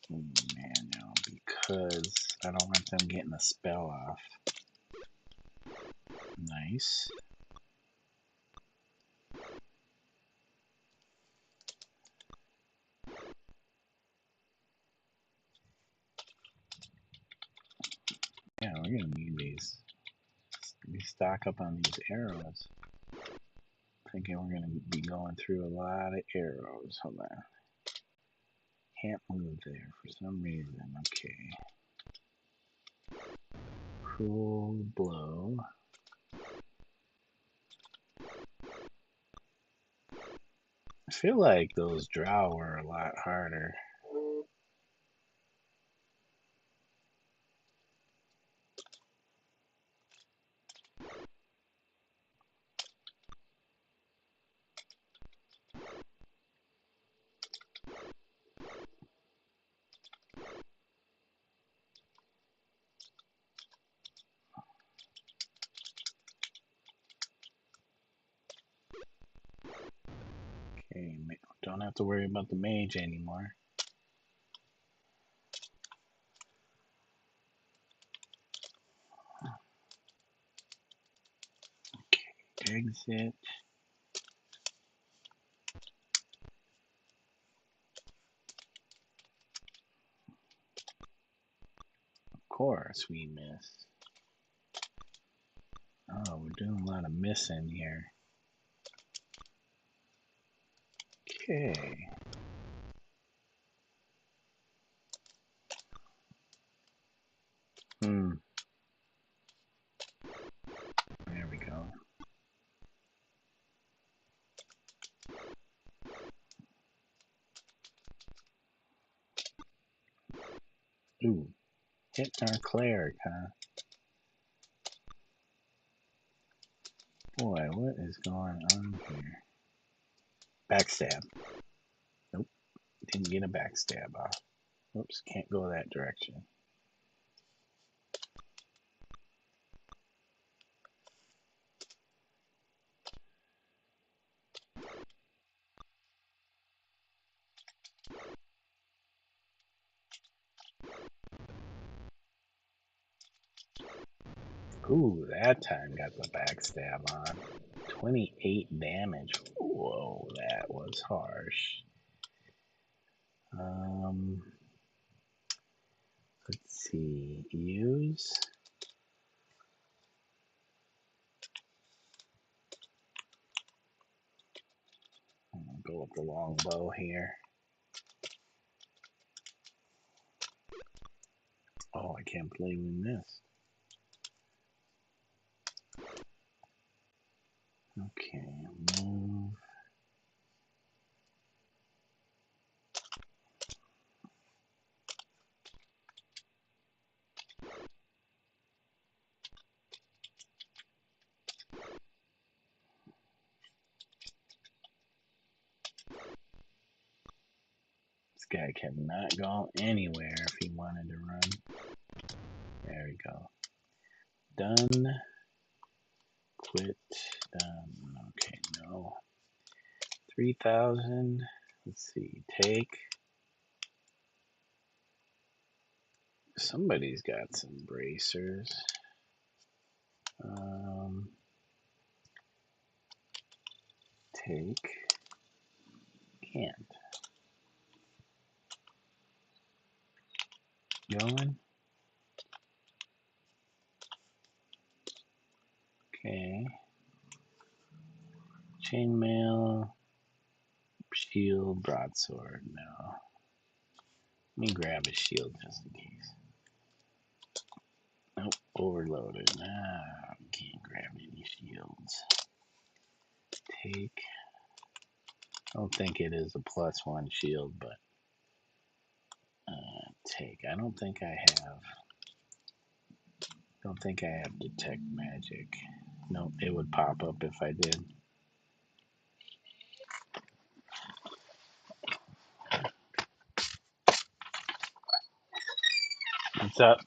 Speaker 1: Manual because I don't want them getting a spell off. Nice. Yeah, we're gonna need these. We stock up on these arrows. Thinking we're gonna be going through a lot of arrows. Hold on. Can't move there for some reason. Okay. Cruel blow. I feel like those drow were a lot harder. Okay, don't have to worry about the mage anymore. Okay, exit. Of course we miss. Oh, we're doing a lot of missing here. Okay. There we go. Ooh, hitting our cleric, huh? Boy, what is going on here? Backstab. Nope, didn't get a backstab off. Oops, can't go that direction. Ooh, that time got the backstab on. 28 damage. Whoa, that was harsh. Let's see. Use. I'm gonna go with the longbow here. Oh, I can't believe we missed. Okay, move. This guy cannot go anywhere if he wanted to run. There we go. Done. Quit. Done. Okay, no. 3,000. Let's see. Take. Somebody's got some bracers. Take. Can't. Gowen. Okay. Chainmail. Shield. Broadsword. No. Let me grab a shield just in case. Nope. Overloaded. Can't grab any shields. Take. I don't think it is a +1 shield, but take. I don't think I have. Don't think I have detect magic. No, it would pop up if I did. What's up?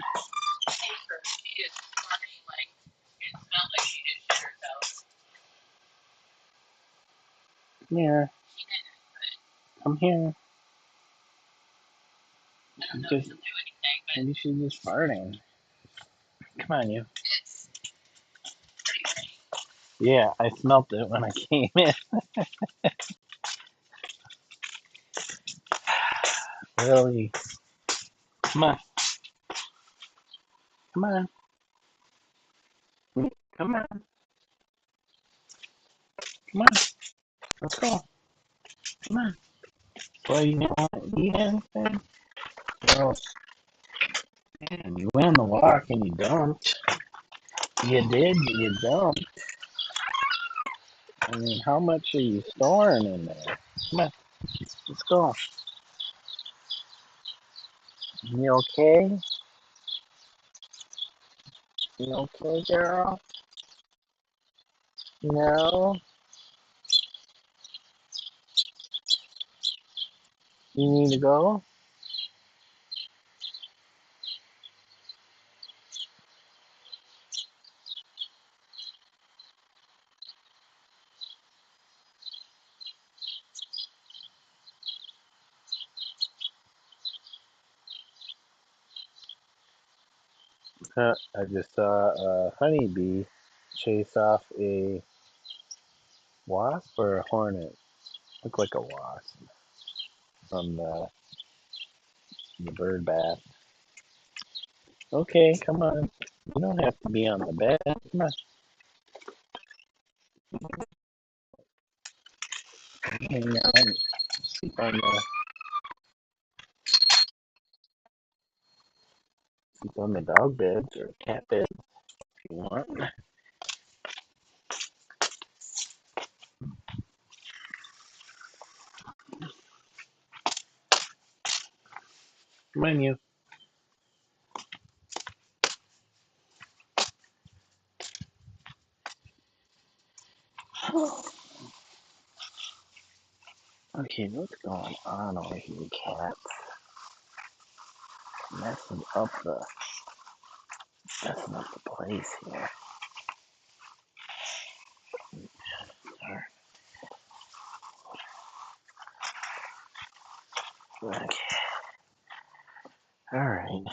Speaker 1: Come here. Come here. Maybe she's just farting. Come on, you. Yeah, I smelt it when I came in. Really? Come on. Come on. Come on. Come on. Let's go. Come on. Well, you don't want to eat anything? Well, man, you went on the walk and you dumped. You did, you dumped. I mean, how much are you storing in there? Come on. Let's go. You okay? You okay, girl? No? You need to go? I just saw a honeybee chase off a wasp or a hornet. Looked like a wasp from the bird bath. Okay, come on. You don't have to be on the bed. Come on. Hang on. Sleep on the dog beds or cat beds if you want. Come on, you. Okay, what's going on over here, cat? Messing up the place here. Okay. All right.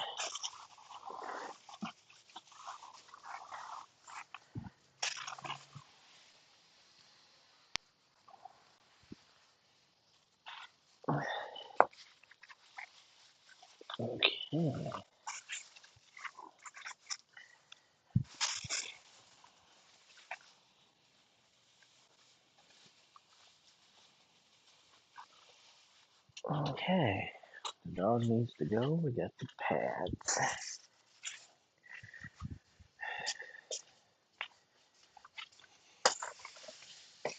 Speaker 1: Okay. Okay. The dog needs to go. We got the pads.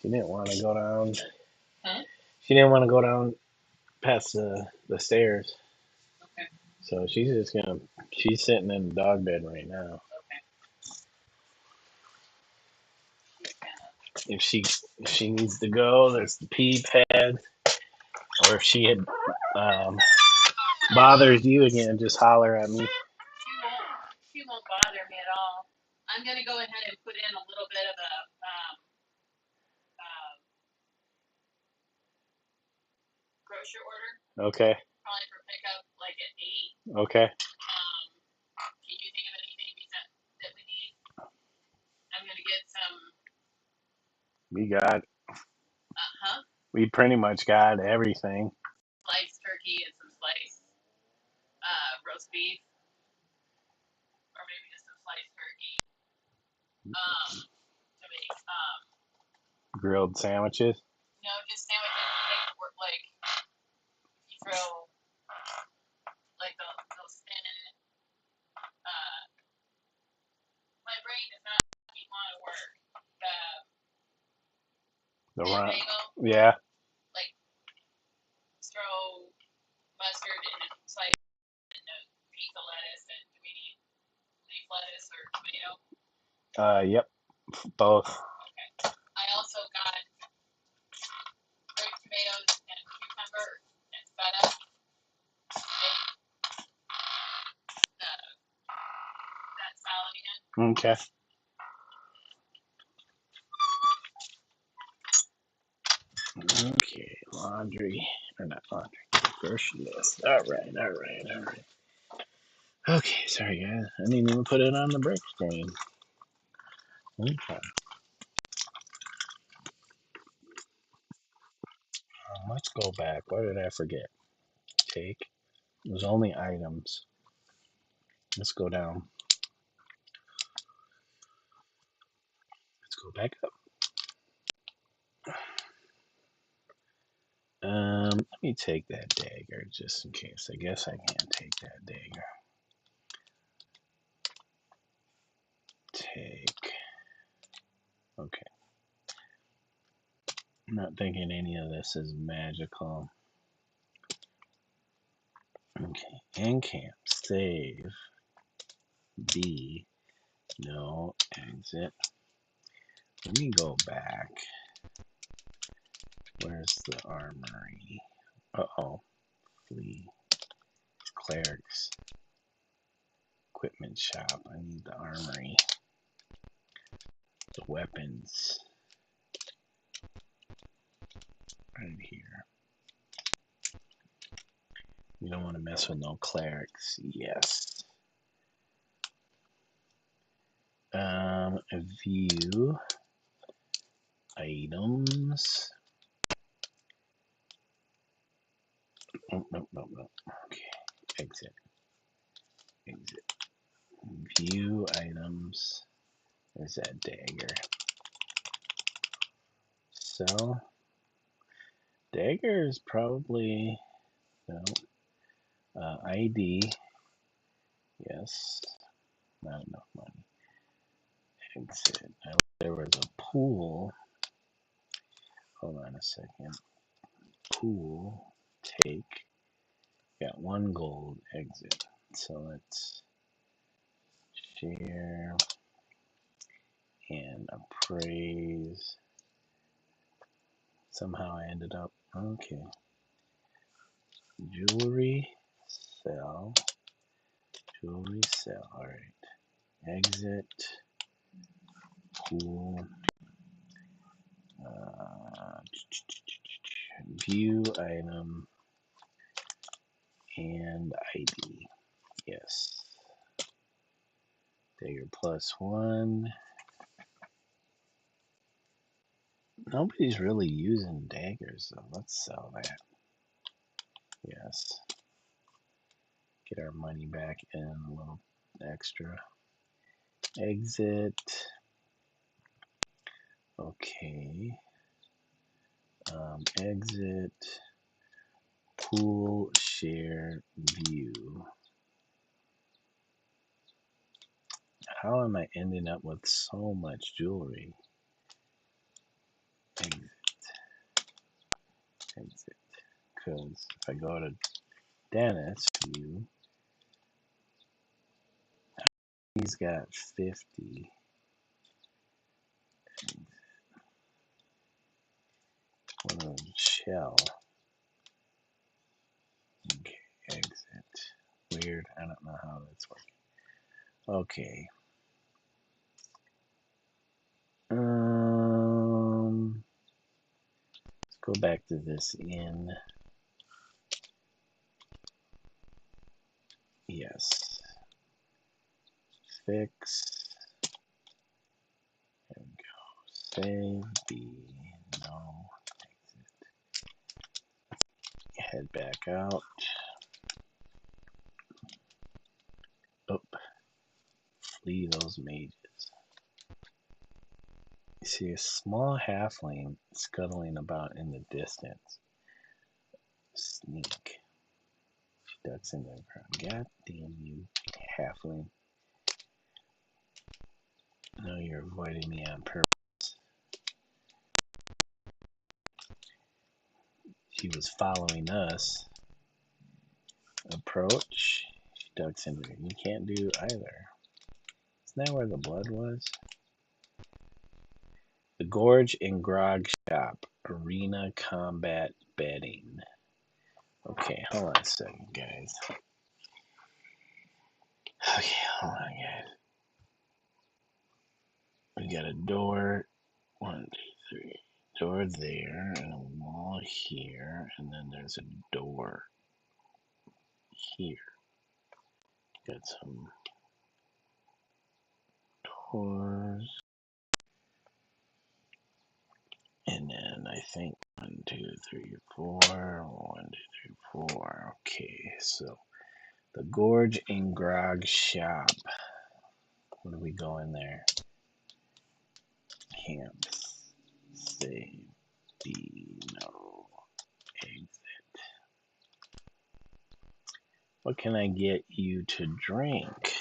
Speaker 1: She didn't want to go down. Huh? She didn't want to go down past the stairs. Okay. So she's sitting in the dog bed right now. Okay. If she needs to go, there's the pee pad. Or if she had bothers you again, just holler at me. She won't bother me at all. I'm gonna go ahead and put in a little bit of a grocery order. Okay. Probably for pickup like at 8. Okay. Can you think of anything that we need? I'm gonna get some. We got. We pretty much got everything. Sliced turkey and some sliced roast beef, or maybe just some sliced turkey. To make grilled sandwiches. No, just sandwiches like you throw like those thin. My brain does not want to work. The bagel. Yeah. Like throw mustard and slice and a piece of lettuce, and do we need leaf lettuce or tomato? Yep, both. Okay. I also got grape tomatoes and cucumber and feta. That salad again. Okay. laundry, or not laundry, grocery list. All right. Okay, sorry guys. I didn't even put it on the break screen. Okay. Let's go back. What did I forget? Take. It was only items. Let's go down. Let's go back up. Let me take that dagger just in case. I guess I can't take that dagger. Take. Okay. I'm not thinking any of this is magical. Okay. Encamp. Save. B. No. Exit. Let me go back. Where's the armory? Uh-oh. Flee. Clerics. Equipment shop. I need the armory. The weapons. Right here. You don't want to mess with no clerics. Yes. View. Items. Oh, no. Okay. Exit. View items. There's that dagger. So, dagger is probably, no. ID. Yes. Not enough money. Exit. Now, there was a pool. Hold on a second. Pool. Take. Got 1 gold. Exit. So let's share and appraise. Somehow I ended up, okay. Jewelry, sell. Jewelry, sell. All right. Exit. Pool. View item and ID. Yes. Dagger +1. Nobody's really using daggers though. Let's sell that. Yes. Get our money back in a little extra. Exit. Okay. Exit. Pool, share, view. How am I ending up with so much jewelry? Exit. Because if I go to Dennis view, he's got 50. What a Shel. Okay, exit. Weird. I don't know how that's working. Okay. Let's go back to this inn. Yes. Fix. There we go. Save. B. No. Head back out. Oh, flee those mages. You see a small halfling scuttling about in the distance. Sneak. She ducks into the ground. God damn you, halfling. No, you're avoiding me on purpose. She was following us. Approach. She ducks into it. You can't do either. Isn't that where the blood was? The Gorge and Grok Shop. Arena combat betting. Okay, hold on a second, guys. Okay, hold on, guys. We got a door. 1, 2, 3. door there, and a wall here, and then there's a door here. Got some doors. And then I think 1, 2, 3, 4. 1, 2, 3, 4. Okay, so the Gorge and Grok Shop. What do we go in there? Camps. Save. No. Exit. What can I get you to drink?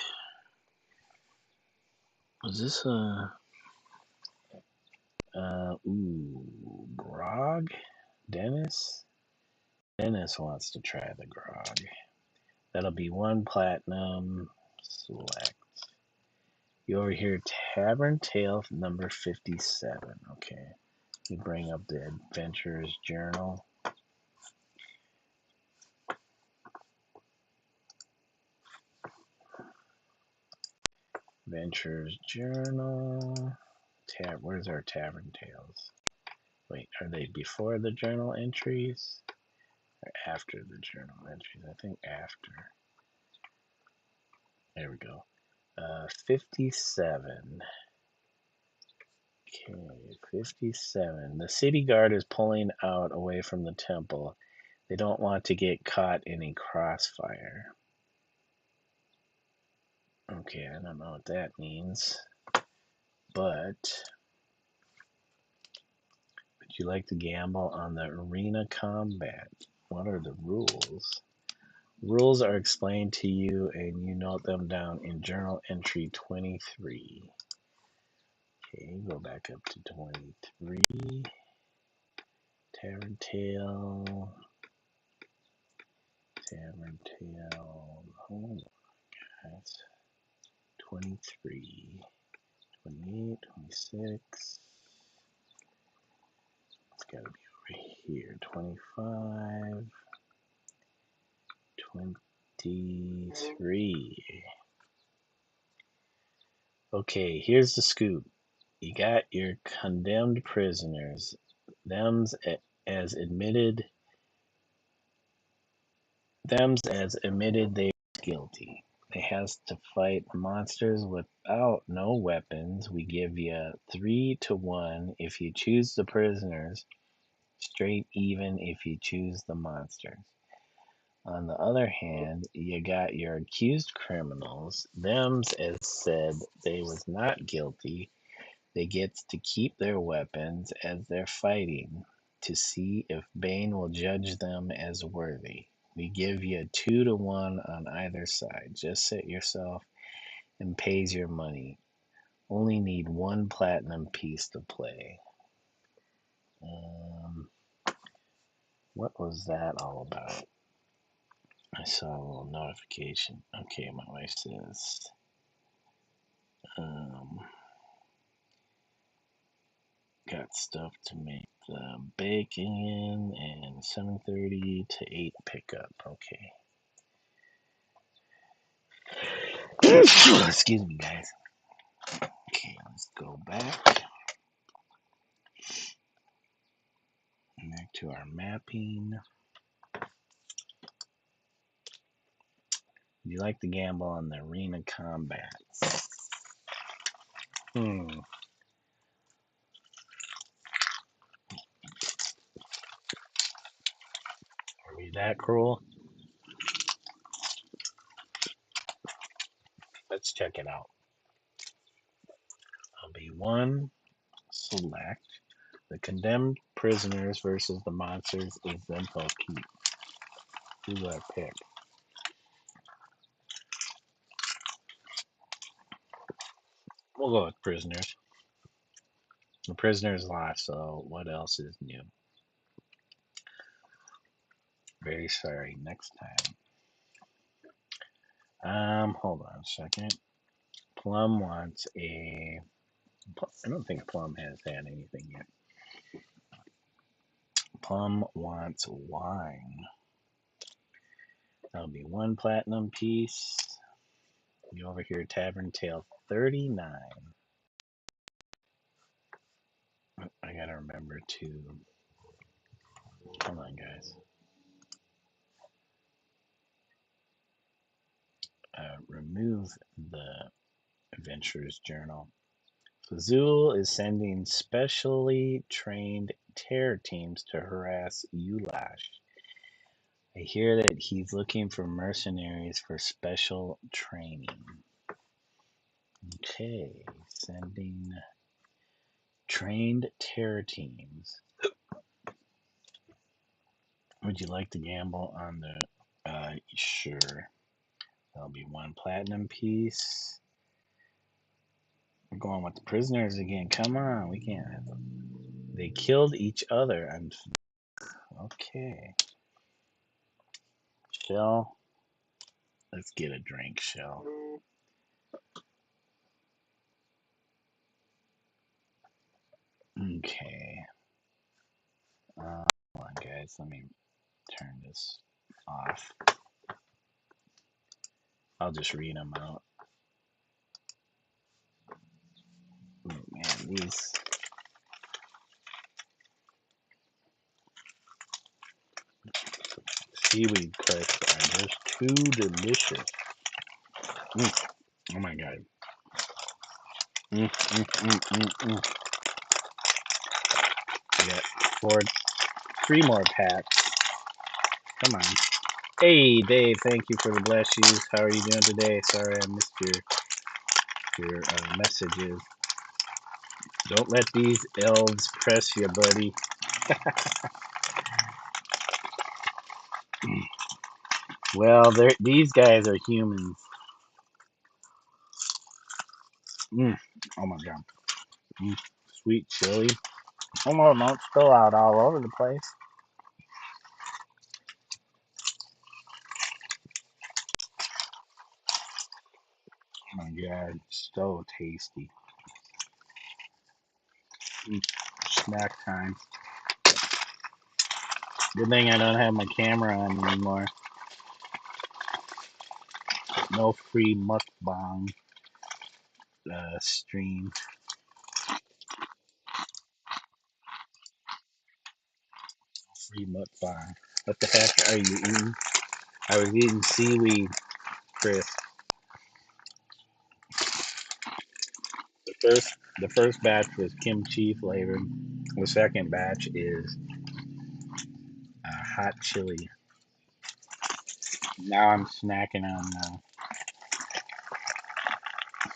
Speaker 1: Was this a... grog? Dennis? Dennis wants to try the grog. That'll be 1 platinum. Select. You overhear Tavern Tale number 57. Okay. You bring up the Adventurer's Journal. Adventurer's Journal. Where's our Tavern Tales? Wait, are they before the journal entries? Or after the journal entries? I think after. There we go. 57. Okay, 57. The city guard is pulling out away from the temple. They don't want to get caught in a crossfire. Okay, I don't know what that means. But would you like to gamble on the arena combat? What are the rules? Rules are explained to you and you note them down in journal entry 23. Okay, go back up to 23. Tavern Tale. Tavern Tale. Oh my gosh. 23. 28, 26. It's got to be over here. 25. 23. Okay, here's the scoop. You got your condemned prisoners. Them's as admitted they are guilty. They has to fight monsters without no weapons. We give you 3 to 1 if you choose the prisoners, straight even if you choose the monsters. On the other hand, you got your accused criminals. Them's as said they was not guilty. They gets to keep their weapons as they're fighting to see if Bane will judge them as worthy. We give you 2 to 1 on either side. Just set yourself and pays your money. Only need 1 platinum piece to play. What was that all about? I saw a little notification. Okay, my wife says, got stuff to make the bacon and 7:30 to 8 pickup. Okay. Excuse me, guys. Okay, let's go back to our mapping. Do you like to gamble on the arena combats? Are we that cruel? Let's check it out. I'll be 1, select. The condemned prisoners versus the monsters is Zhentil Keep. Who's our pick? We'll go with prisoners. The prisoners lost, so what else is new? Very sorry. Next time. Hold on a second. Plum wants a... I don't think Plum has had anything yet. Plum wants wine. That'll be 1 platinum piece. You over here, Tavern Tale 39. I I gotta remember to. Hold on, guys. Remove the adventurer's journal. Fzoul is sending specially trained terror teams to harass Ulash. I hear that he's looking for mercenaries for special training. Okay, sending trained terror teams. Would you like to gamble on the? Sure. That'll be 1 platinum piece. We're going with the prisoners again. Come on, we can't have them. They killed each other. Okay. Shel, let's get a drink, Shel. Okay. Hold on, guys. Let me turn this off. I'll just read them out. Oh, man, these seaweed crisps are just too delicious. Oh my god. I got 3 more packs. Come on. Hey, Dave, thank you for the bless yous. How are you doing today? Sorry I missed your messages. Don't let these elves press you, buddy. Well, these guys are humans. Oh my god. Sweet chili. Oh no, don't spill out all over the place. Oh my god, so tasty. Snack time. Good thing I don't have my camera on anymore. No free mukbang stream. Free mukbang. What the heck are you eating? I was eating seaweed, Chris. The first batch was kimchi flavored. The second batch is hot chili. Now I'm snacking on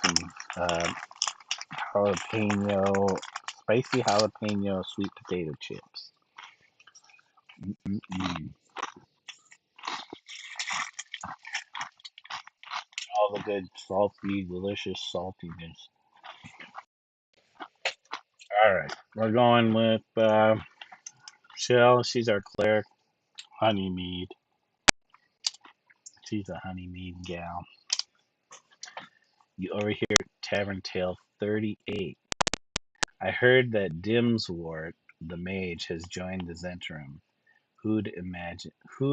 Speaker 1: some jalapeno, spicy jalapeno sweet potato chips. Mm-mm. All the good, salty, delicious saltiness. All right, we're going with Shel. She's our cleric. Honey mead. She's a honey mead gal. You overhear Tavern Tale 38. I heard that Dimswart the Mage has joined the Zentrum. Who'd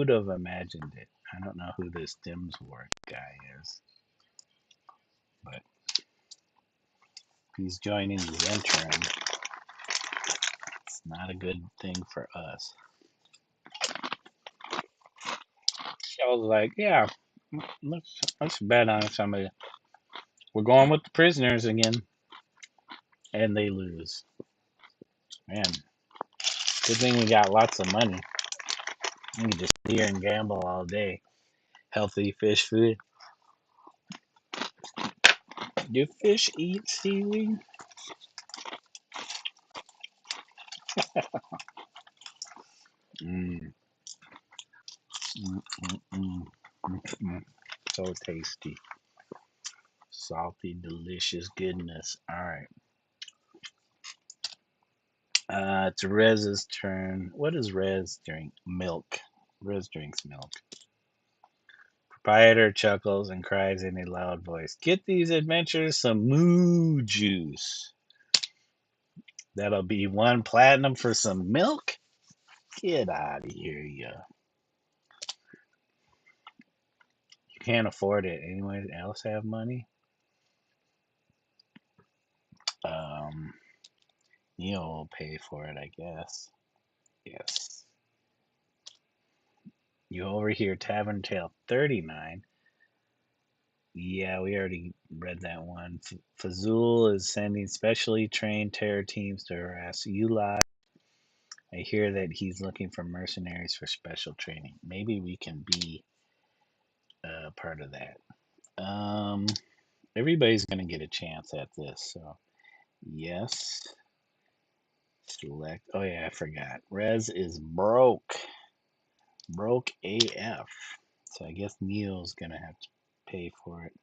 Speaker 1: have imagined it? I don't know who this Dimswart guy is, but he's joining the Zentrum. It's not a good thing for us. I was like, yeah, let's bet on somebody. We're going with the prisoners again, and they lose. Man, good thing we got lots of money. We can just sit here and gamble all day. Healthy fish food. Do fish eat seaweed? Mm. Mm, mm, mm, mm. So tasty. Salty, delicious goodness. All right. It's Rez's turn. What does Rez drink? Milk. Rez drinks milk. Proprietor chuckles and cries in a loud voice, "Get these adventurers some moo juice. That'll be 1 platinum for some milk? Get out of here, you. You can't afford it. Anyone else have money? Um, Neil will pay for it, I guess. Yes. You overhear Tavern Tale 39. Yeah, we already read that one. Fzoul is sending specially trained terror teams to harass Uli. I hear that he's looking for mercenaries for special training. Maybe we can be part of that. Everybody's going to get a chance at this, so yes. Select. Oh, yeah, I forgot. Res is broke. Broke AF. So I guess Neil's going to have to pay for it.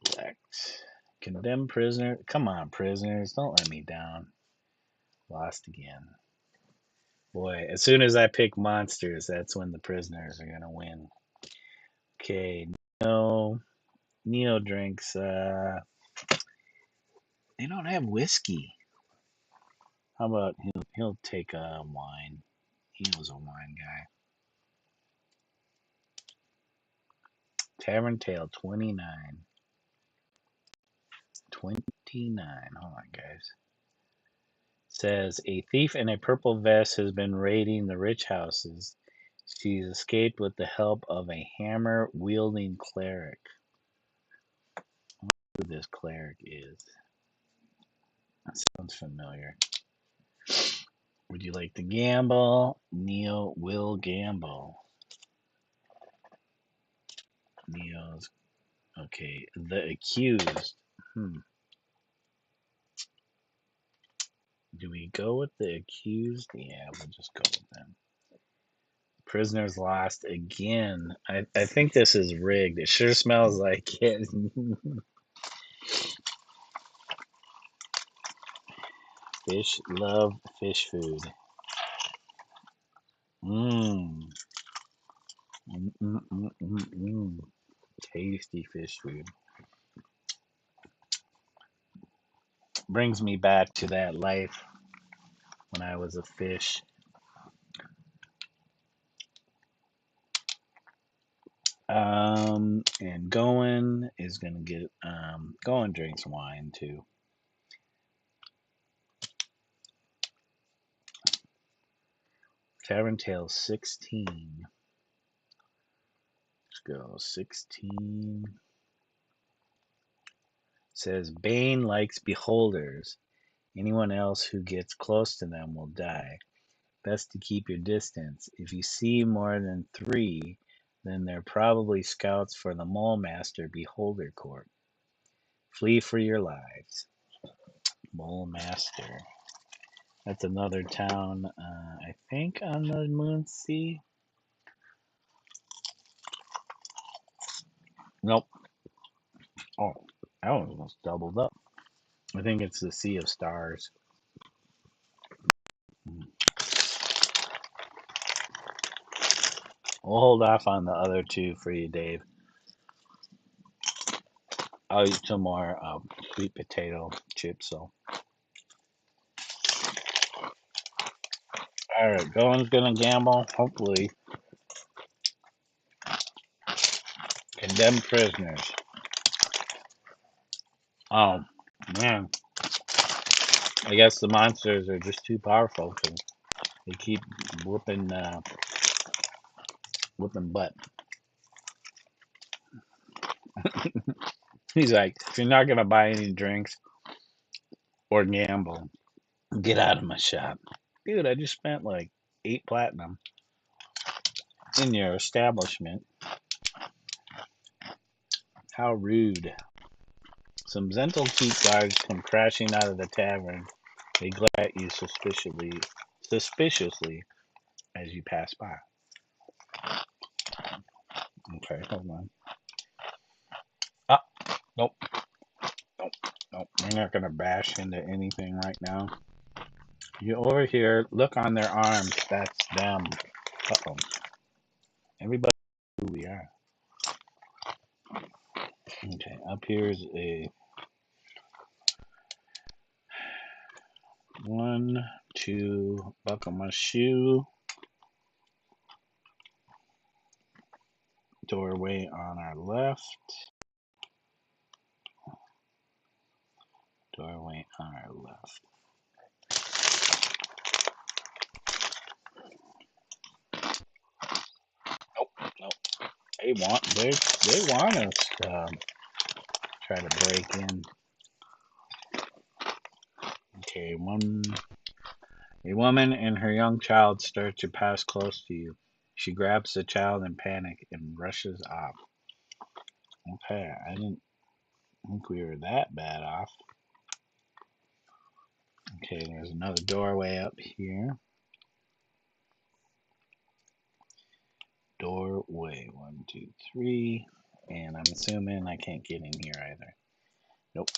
Speaker 1: Select. Condemn prisoner. Come on, prisoners. Don't let me down. Lost again. Boy, as soon as I pick monsters, that's when the prisoners are going to win. Okay, Neo drinks. They don't have whiskey. How about he'll take a wine. He was a wine guy. Tavern Tale 29. 29. Hold on, guys. Says a thief in a purple vest has been raiding the rich houses. She's escaped with the help of a hammer wielding cleric. I wonder who this cleric is. That sounds familiar. Would you like to gamble? Neo will gamble. Neo's okay. The accused. Do we go with the accused? Yeah, we'll just go with them. Prisoners lost again. I think this is rigged. It sure smells like it. Fish love fish food. Mmm. Tasty fish food. Brings me back to that life when I was a fish. And Gowen is gonna get Gowen drinks wine too. Tavern Tale 16. Let's go 16. Says Bane likes beholders. Anyone else who gets close to them will die. Best to keep your distance. If you see more than 3, then they're probably scouts for the Mole Master Beholder Court. Flee for your lives. Mole Master. That's another town, I think, on the Moon Sea. Nope. Oh, that one almost doubled up. I think it's the Sea of Stars. We'll hold off on the other two for you, Dave. I'll eat some more sweet potato chips. So, all right, Gowen's gonna gamble. Hopefully, condemned prisoners. Oh man, I guess the monsters are just too powerful. So they keep whooping butt. He's like, if you're not gonna buy any drinks or gamble, get out of my shop, dude. I just spent like 8 platinum in your establishment. How rude. Some Zhentil Keep guards come crashing out of the tavern. They glare at you suspiciously as you pass by. Okay, hold on. Ah, nope. Nope. We're not gonna bash into anything right now. You over here, look on their arms. That's them. Uh-oh. Everybody knows who we are. Okay, up here's a 1, 2, buckle my shoe. Doorway on our left. Doorway on our left. Nope. They want us to try to break in. Okay, a woman and her young child start to pass close to you. She grabs the child in panic and rushes off. Okay, I didn't think we were that bad off. Okay, there's another doorway up here. Doorway 1, 2, 3. And I'm assuming I can't get in here either. Nope.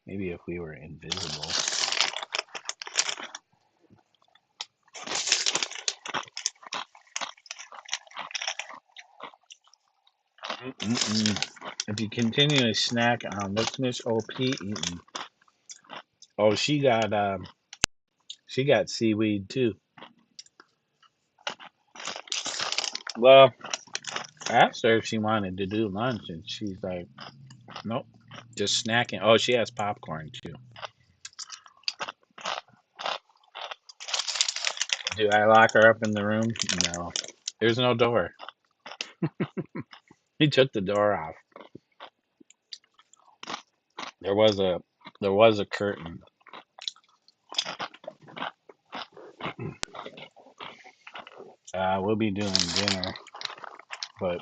Speaker 1: Maybe if we were invisible. If you continually snack on this much OP eaten. Oh, she got seaweed too. Well, I asked her if she wanted to do lunch, and she's like, nope, just snacking. Oh, she has popcorn too. Do I lock her up in the room? No. There's no door. He took the door off. There was a curtain. We'll be doing dinner, but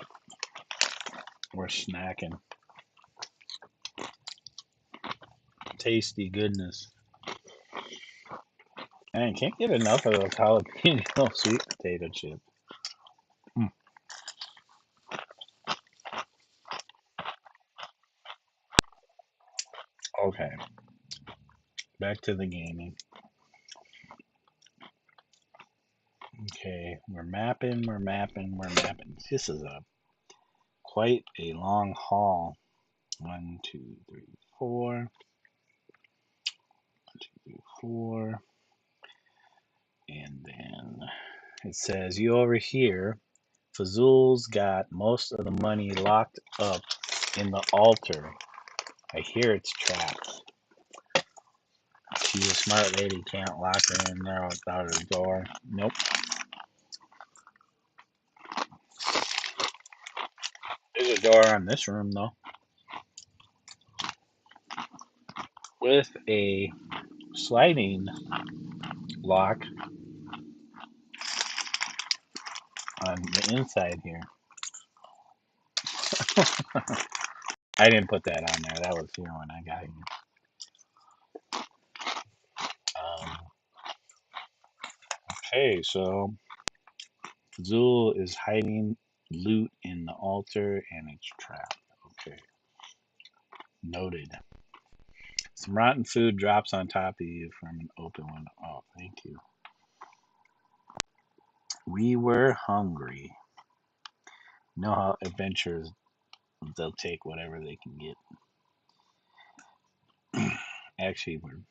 Speaker 1: we're snacking. Tasty goodness. I can't get enough of those jalapeno sweet potato chips. Okay, back to the gaming. Okay, we're mapping. This is quite a long haul. 1, 2, 3, 4. 1, 2, 3, 4. And then it says, you over here, Fzoul's got most of the money locked up in the altar. I hear it's trapped. She's a smart lady, can't lock her in there without her door. Nope. There's a door on this room, though. With a sliding lock on the inside here. I didn't put that on there. That was here when I got here. Okay, so Fzoul is hiding loot in the altar and it's trapped. Okay. Noted. Some rotten food drops on top of you from an open window. Oh, thank you. We were hungry. You know how adventurers, they'll take whatever they can get. Actually, we're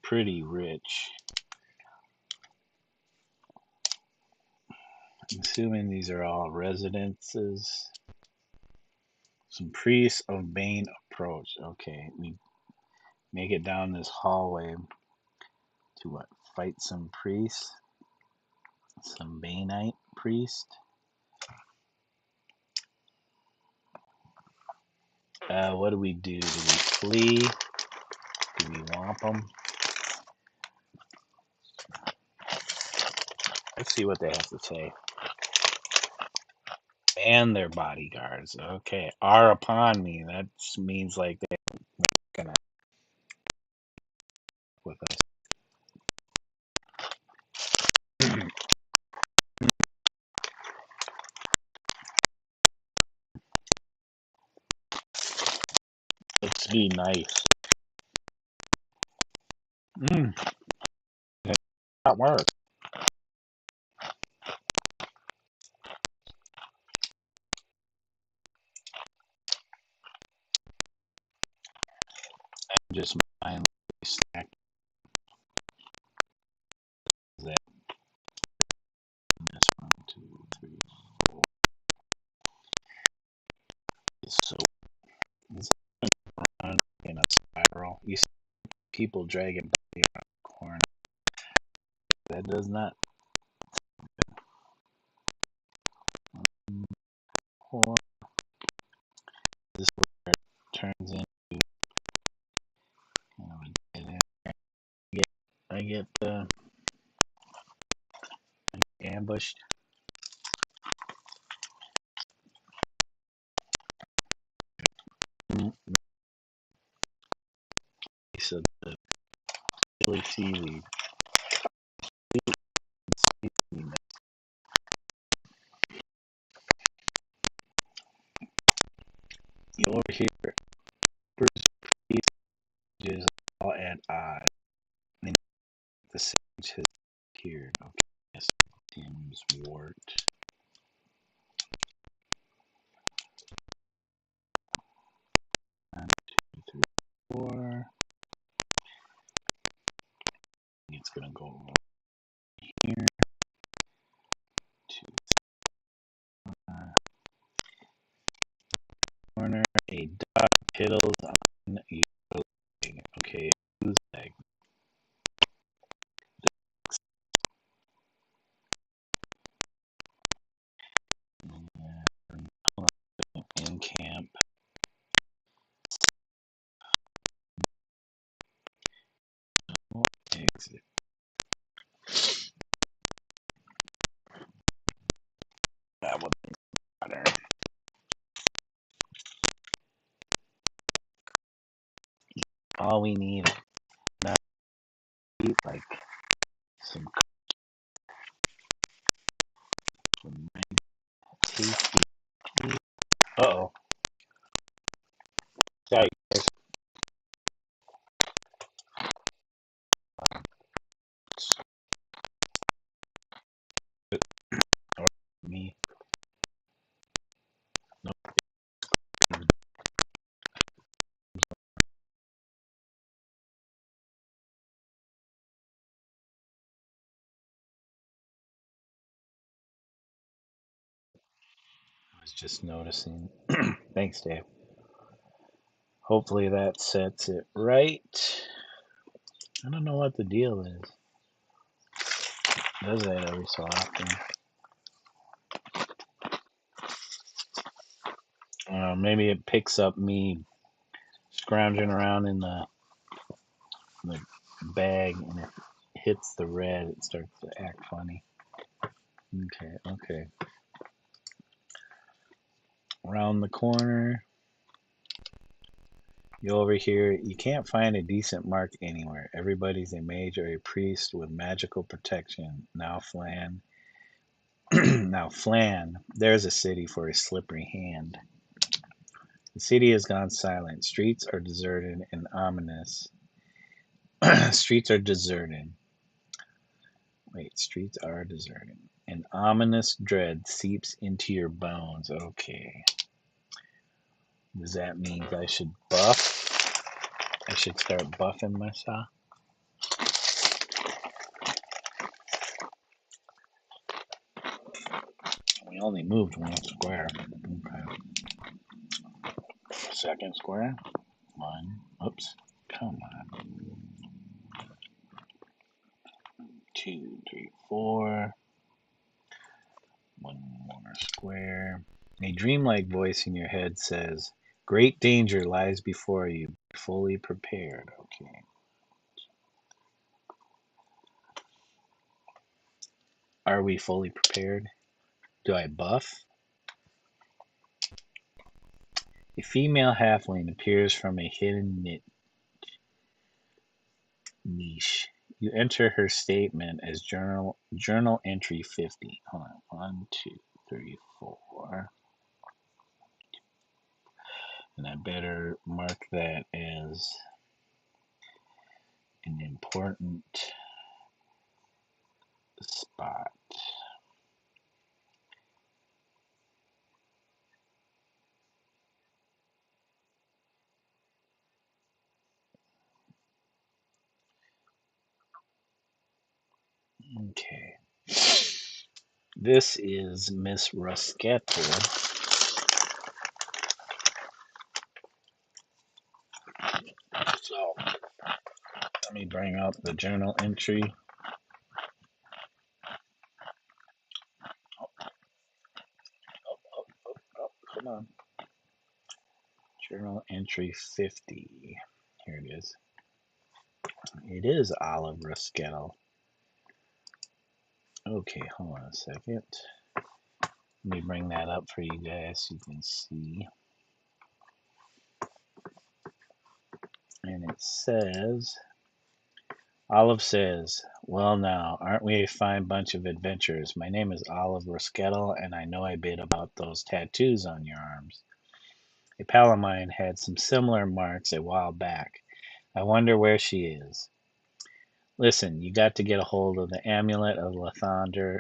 Speaker 1: pretty rich. I'm assuming these are all residences. Some priests of Bane approach. Okay, we make it down this hallway to what? Fight some priests? Some Baneite priest? What do we do? Do we flee? Do we womp them? Let's see what they have to say. And their bodyguards. Okay, are upon me. That means like they're gonna with us. Let's be nice. That works. Just mindlessly stack that. This 1, 2, 3, 4. So in a spiral. You see people dragging body around the corner. That does not. Or this is where it turns into kind of a dead end. I get ambushed. Piece of the chili seaweed. You overhear Bruce is all at odds. And the sage has appeared. Okay, yes, Dimswart. 1, 2, 3, 4. It's gonna go over here to corner. A dog piddles on your leg. Okay, who's leg? In camp. Exit. That would be better. All we need now is like some tasty. Uh-oh. Sorry, guys. Or me. No. I was just noticing. Thanks, Dave. Hopefully that sets it right. I don't know what the deal is. It does that every so often. Maybe it picks up me scrounging around in the bag, and if it hits the red, it starts to act funny. Okay. Around the corner, you overhear, you can't find a decent mark anywhere. Everybody's a mage or a priest with magical protection. Now Flan. Now Flan, there's a city for a slippery hand. The city has gone silent. Streets are deserted and ominous. Streets are deserted. Wait, streets are deserted. An ominous dread seeps into your bones. Okay. Does that mean I should buff? I should start buffing myself? We only moved one square. Okay. Second square. One. Oops. Come on. 2, 3, 4. One more square. A dreamlike voice in your head says, "Great danger lies before you. Be fully prepared." Okay. Are we fully prepared? Do I buff? A female halfling appears from a hidden niche. You enter her statement as journal entry 50. Hold on. 1, 2, 3, 4. And I better mark that as an important spot. Okay. This is Miss Ruskettle. bring out the journal entry. Come on. Journal entry 50. Here it is. It is Olive Ruskettle. Okay, hold on a second. Let me bring that up for you guys so you can see. And it says, Olive says, well now, aren't we a fine bunch of adventurers? My name is Olive Ruskettle, and I know a bit about those tattoos on your arms. A pal of mine had some similar marks a while back. I wonder where she is. Listen, you got to get a hold of the amulet of Lathander.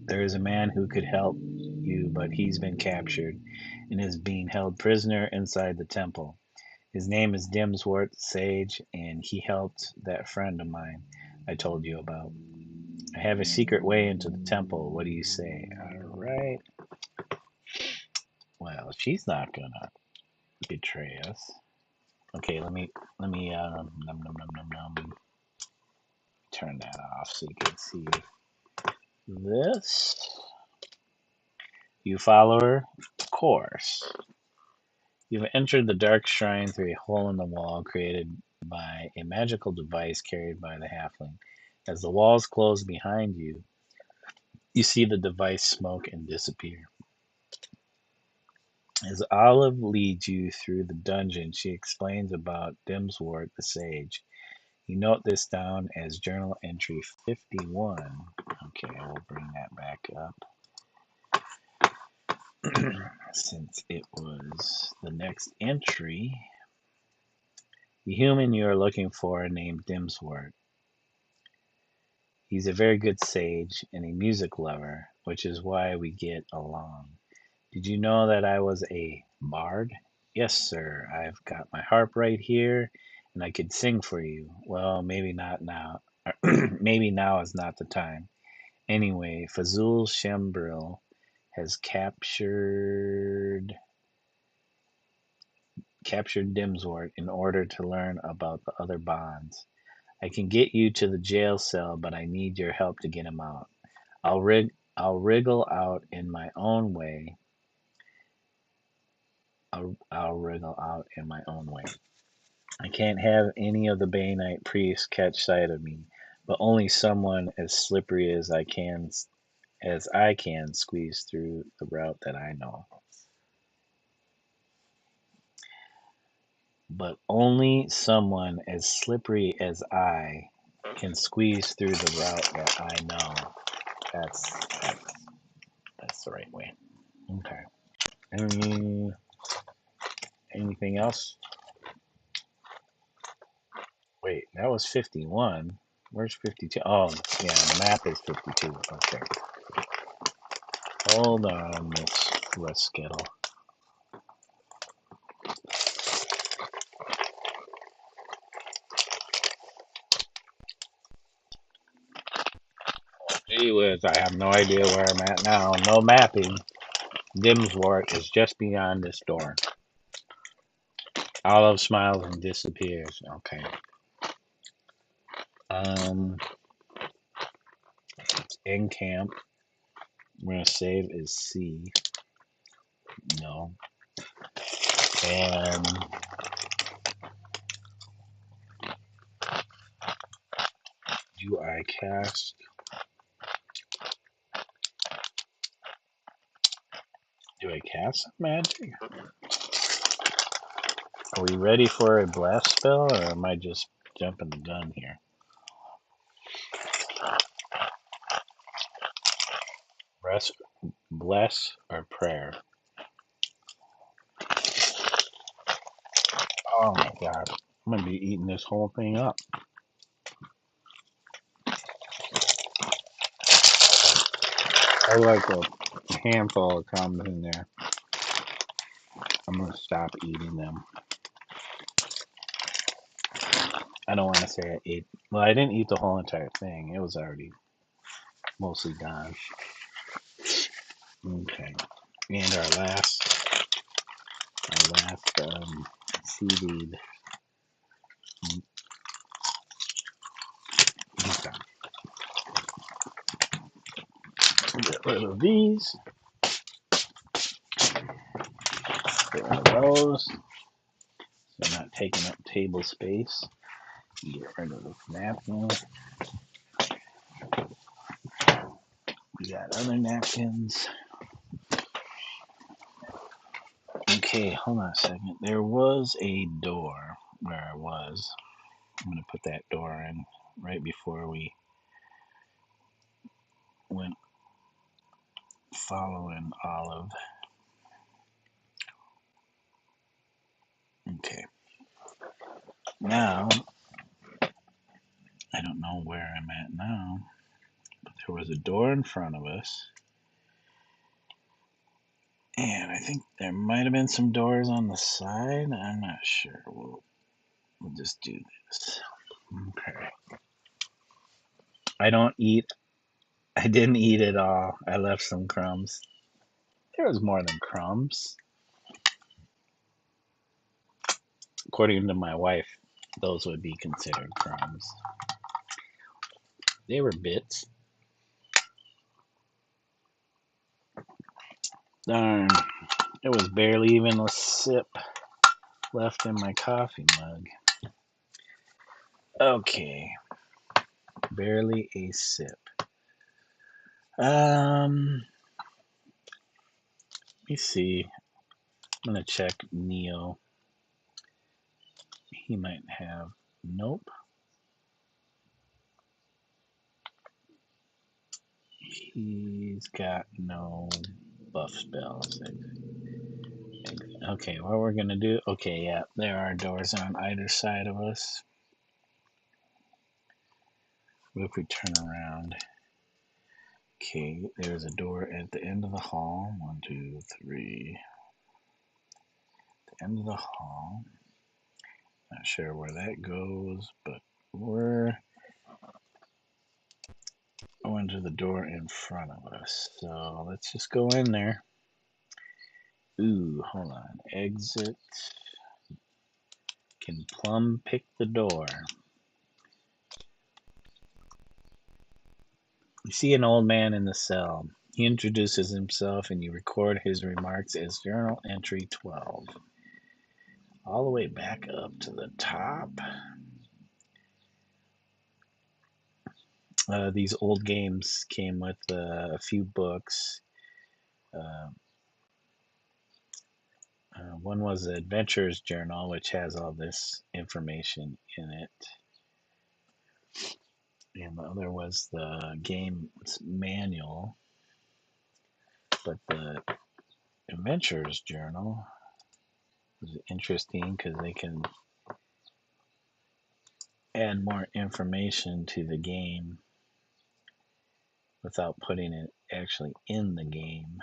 Speaker 1: There is a man who could help you, but he's been captured and is being held prisoner inside the temple. His name is Dimswart the Sage, and he helped that friend of mine I told you about. I have a secret way into the temple. What do you say? All right. Well, she's not gonna betray us. Okay, let me turn that off so you can see this. You follow her course. You've entered the dark shrine through a hole in the wall created by a magical device carried by the halfling. As the walls close behind you, you see the device smoke and disappear. As Olive leads you through the dungeon, she explains about Dimswart the Sage. You note this down as journal entry 51. Okay, I will bring that back up since it was the next entry. The human you are looking for named Dimswart. He's a very good sage and a music lover, which is why we get along. Did you know that I was a bard? Yes, sir. I've got my harp right here, and I could sing for you. Well, maybe not now. Maybe now is not the time. Anyway, Fzoul Chembryl has captured Dimswart in order to learn about the other bonds. I can get you to the jail cell, but I need your help to get him out. I'll wriggle out in my own way. I'll wriggle out in my own way. I can't have any of the Banite priests catch sight of me, but only someone as slippery as I can squeeze through the route that I know. But only someone as slippery as I can squeeze through the route that I know. That's the right way. Okay. Anything else? Wait, that was 51. Where's 52? Oh, yeah, the map is 52. Okay. Hold on, Miss Ruskettle. Gee whiz, I have no idea where I'm at now. No mapping. Dimswart is just beyond this door. Olive smiles and disappears. Okay. Um, in camp. We're gonna save as C. No. And do I cast? Do I cast magic? Are we ready for a blast spell, or am I just jumping the gun here? Rest, bless, or prayer? Oh my god. I'm gonna be eating this whole thing up. I like a handful of comes in there. I'm gonna stop eating them. I don't want to say I ate. Well, I didn't eat the whole entire thing. It was already mostly gone. Okay. And our last seaweed Okay. Get rid of these. Get rid of those. They're not taking up table space. Get rid of the napkins. We got other napkins. Okay, hold on a second. There was a door where I was. I'm going to put that door in right before we went following Olive. Okay. Now, I don't know where I'm at now, but there was a door in front of us. And I think there might have been some doors on the side. I'm not sure. We'll just do this. Okay. I don't eat. I didn't eat it all. I left some crumbs. There was more than crumbs. According to my wife, those would be considered crumbs. They were bits. Darn. There was barely even a sip left in my coffee mug. Okay. Barely a sip. Let me see. I'm gonna check Neo. He might have. Nope. He's got no buff spells. Okay, what we're gonna do? Okay, yeah, there are doors on either side of us. What if we turn around? Okay, there's a door at the end of the hall. 1, 2, 3. The end of the hall. Not sure where that goes, but we're going to the door in front of us. So let's just go in there. Ooh, hold on. Exit. Can Plum pick the door? You see an old man in the cell. He introduces himself and you record his remarks as journal entry 12. All the way back up to the top. These old games came with a few books. One was the Adventurer's Journal, which has all this information in it. And the other was the game's manual. But the Adventurer's Journal is interesting because they can add more information to the game without putting it actually in the game.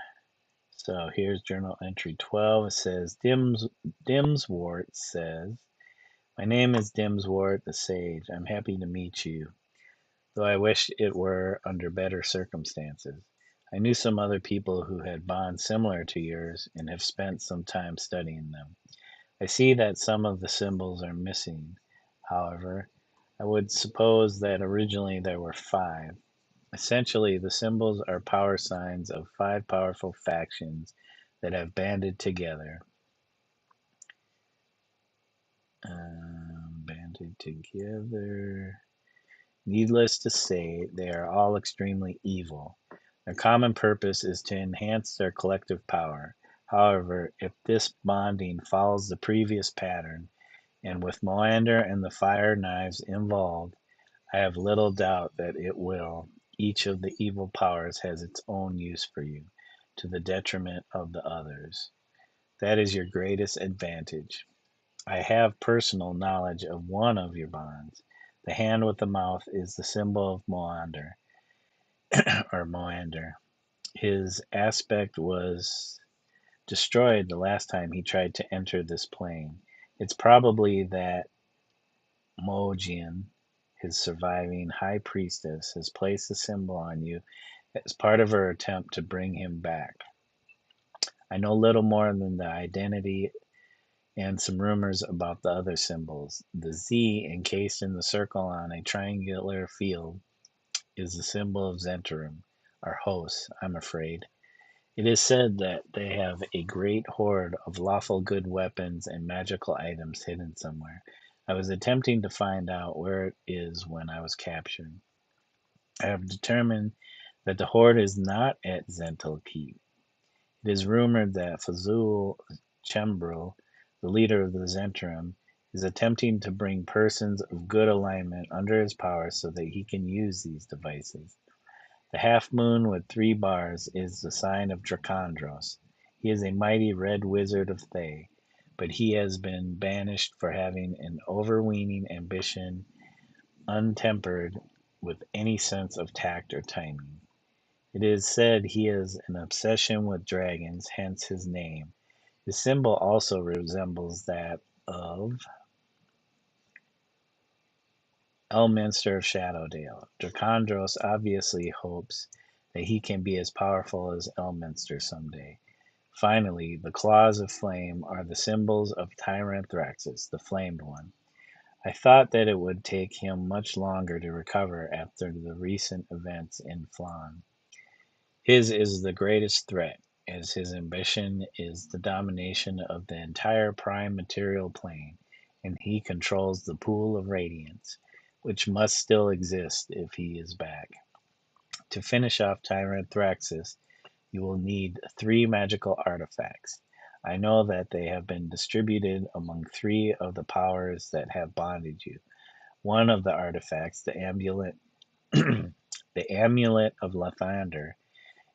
Speaker 1: So here's journal entry 12. It says, Dimswart says, my name is Dimswart the Sage. I'm happy to meet you, though I wish it were under better circumstances. I knew some other people who had bonds similar to yours and have spent some time studying them. I see that some of the symbols are missing. However, I would suppose that originally there were 5. Essentially, the symbols are power signs of 5 powerful factions that have banded together. Banded together. Needless to say, they are all extremely evil. Their common purpose is to enhance their collective power. However, if this bonding follows the previous pattern, and with Moander and the fire knives involved, I have little doubt that it will. Each of the evil powers has its own use for you, to the detriment of the others. That is your greatest advantage. I have personal knowledge of one of your bonds. The hand with the mouth is the symbol of Moander, or Moander. His aspect was destroyed the last time he tried to enter this plane. It's probably that Mojian, his surviving high priestess, has placed the symbol on you as part of her attempt to bring him back. I know little more than the identity and some rumors about the other symbols. The Z encased in the circle on a triangular field is the symbol of Zhentil, our host, I'm afraid. It is said that they have a great hoard of lawful good weapons and magical items hidden somewhere. I was attempting to find out where it is when I was captured. I have determined that the hoard is not at Zhentil Keep. It is rumored that Fzoul Chembryl, the leader of the Zentrum, is attempting to bring persons of good alignment under his power so that he can use these devices. The half moon with 3 bars is the sign of Dracondros. He is a mighty red wizard of Thay, but he has been banished for having an overweening ambition untempered with any sense of tact or timing. It is said he has an obsession with dragons, hence his name. His symbol also resembles that of Elminster of Shadowdale. Dracondros obviously hopes that he can be as powerful as Elminster someday. Finally, the claws of flame are the symbols of Tyrant Thraxus, the Flamed One. I thought that it would take him much longer to recover after the recent events in Flan. His is the greatest threat, as his ambition is the domination of the entire prime material plane, and he controls the pool of radiance, which must still exist if he is back. To finish off Tyrant Thraxus, you will need 3 magical artifacts. I know that they have been distributed among 3 of the powers that have bonded you. One of the artifacts, the amulet, the amulet of Lathander,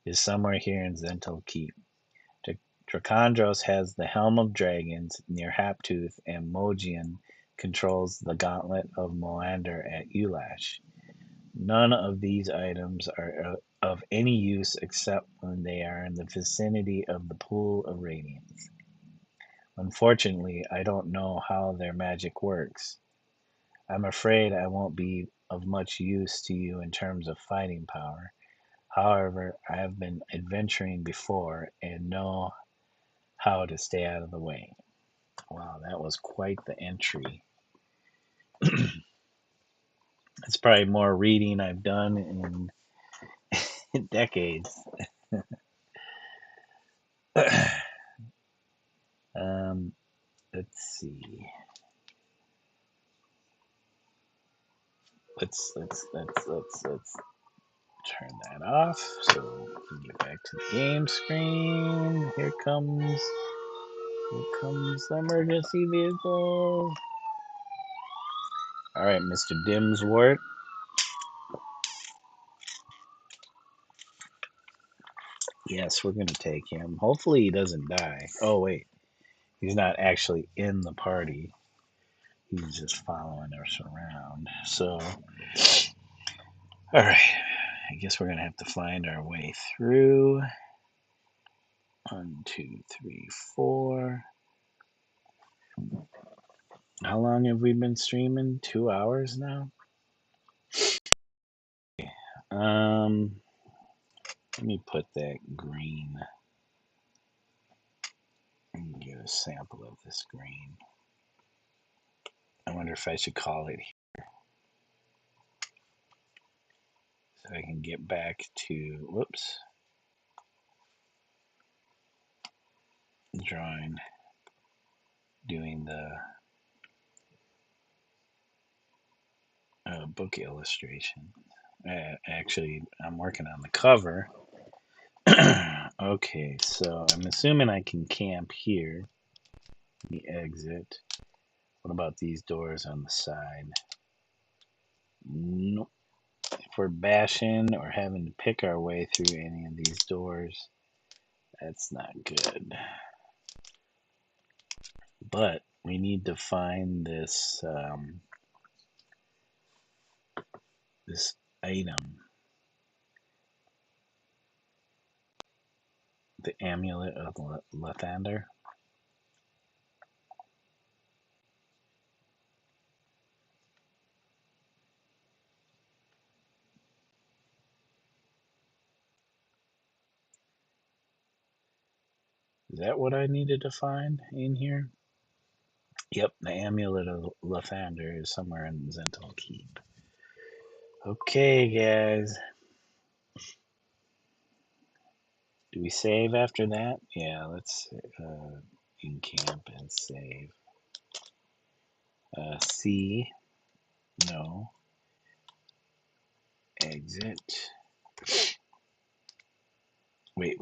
Speaker 1: is somewhere here in Zhentil Keep. Dracondros has the Helm of Dragons near Haptooth, and Mogian controls the Gauntlet of Moander at Ulash. None of these items are of any use except when they are in the vicinity of the Pool of Radiance. Unfortunately, I don't know how their magic works. I'm afraid I won't be of much use to you in terms of fighting power. However, I have been adventuring before and know how to stay out of the way. Wow, that was quite the entry. It's probably more reading I've done in decades. um, let's see. Let's turn that off so we can get back to the game screen. Here comes the emergency vehicle. All right, Mr. Dimswart. Yes, we're gonna take him. Hopefully he doesn't die. Oh wait, he's not actually in the party. He's just following us around. So, all right. I guess we're gonna have to find our way through. 1, 2, 3, 4. How long have we been streaming? 2 hours now. Um, Let me put that green and get a sample of this green. I wonder if I should call it so I can get back to, whoops, drawing, doing the book illustration. Actually, I'm working on the cover. Okay, so I'm assuming I can camp here. The exit. What about these doors on the side? Nope. If we're bashing or having to pick our way through any of these doors, that's not good. But we need to find this this item, the amulet of Lathander. Is that what I needed to find in here? Yep, the amulet of Lathander is somewhere in Zhentil Keep. Okay, guys. Do we save after that? Yeah, let's encamp and save. C. No. Exit. Wait.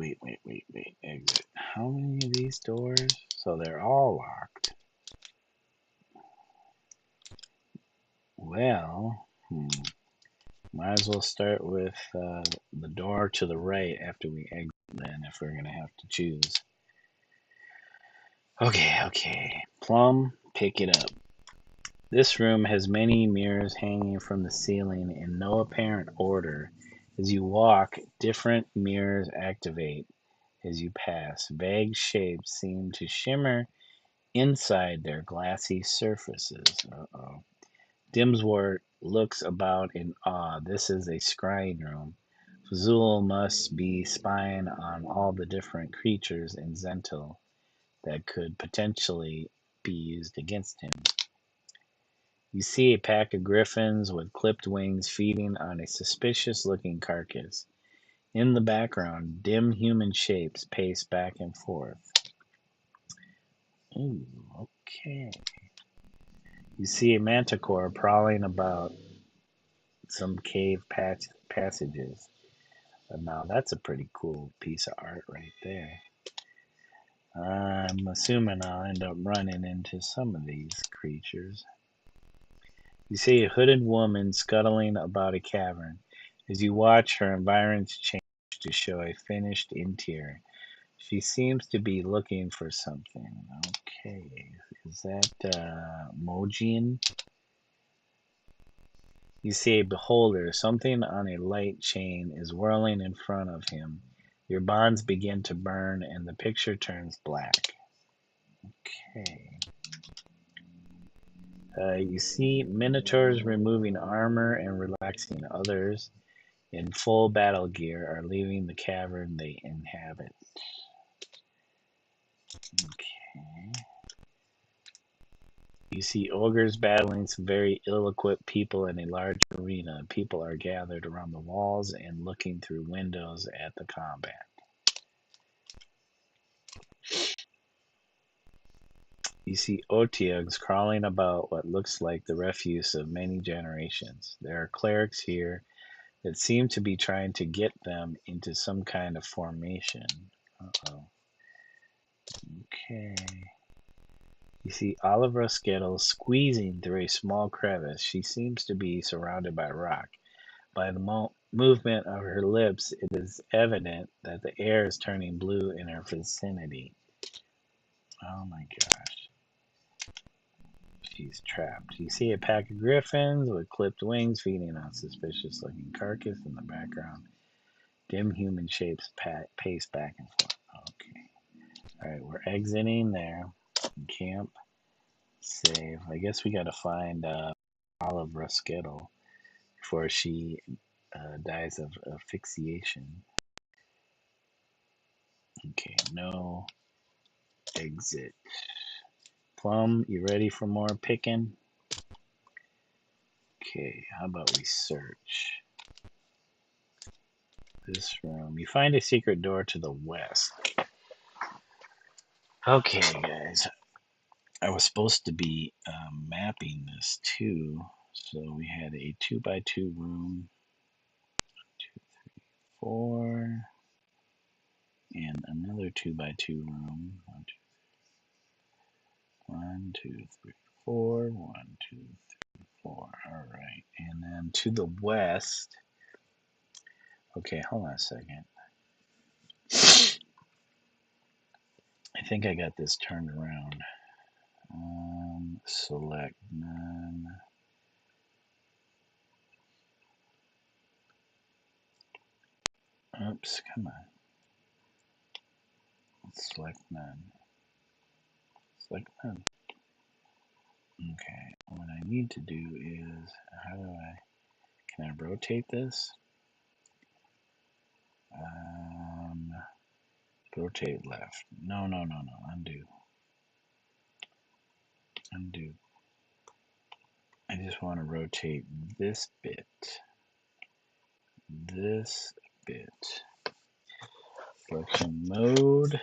Speaker 1: Exit. How many of these doors? So they're all locked. Well, might as well start with the door to the right after we exit then, if we're going to have to choose. Okay. Plum, pick it up. This room has many mirrors hanging from the ceiling in no apparent order. As you walk, different mirrors activate as you pass. Vague shapes seem to shimmer inside their glassy surfaces. Uh-oh. Dimswart looks about in awe. This is a scrying room. Fzoul must be spying on all the different creatures in Zhentil that could potentially be used against him. You see a pack of griffins with clipped wings feeding on a suspicious looking carcass. In the background, dim human shapes pace back and forth. Ooh, okay. You see a manticore prowling about some cave passages. Now that's a pretty cool piece of art right there. I'm assuming I'll end up running into some of these creatures. You see a hooded woman scuttling about a cavern. As you watch, her environs change to show a finished interior. She seems to be looking for something. Okay, is that Mojian? You see a beholder. Something on a light chain is whirling in front of him. Your bonds begin to burn and the picture turns black. Okay. You see minotaurs removing armor and relaxing. Others in full battle gear are leaving the cavern they inhabit. Okay. You see ogres battling some very ill-equipped people in a large arena. People are gathered around the walls and looking through windows at the combat. You see Otyughs crawling about what looks like the refuse of many generations. There are clerics here that seem to be trying to get them into some kind of formation. Uh-oh. Okay. You see Olive Ruskettle squeezing through a small crevice. She seems to be surrounded by rock. By the movement of her lips, it is evident that the air is turning blue in her vicinity. Oh my gosh. She's trapped. You see a pack of griffins with clipped wings feeding on suspicious looking carcass in the background. Dim human shapes pace back and forth. Okay. Alright, we're exiting there. Camp. Save. I guess we gotta find Olive Ruskettle before she dies of asphyxiation. Okay, no exit. Plum, you ready for more picking? Okay, how about we search this room? You find a secret door to the west. Okay, guys. I was supposed to be mapping this too. So we had a 2x2 room. 2, 3, 4. And another 2x2 room. 1, 2, 3, 4. 1, 2, 3, 4. All right. And then to the west. Okay, hold on a second. I think I got this turned around. Select none. Oops, come on. Select none. Select none. Okay, what I need to do is, can I rotate this? Rotate left. No, undo. Undo. I just want to rotate this bit. This bit. Selection mode.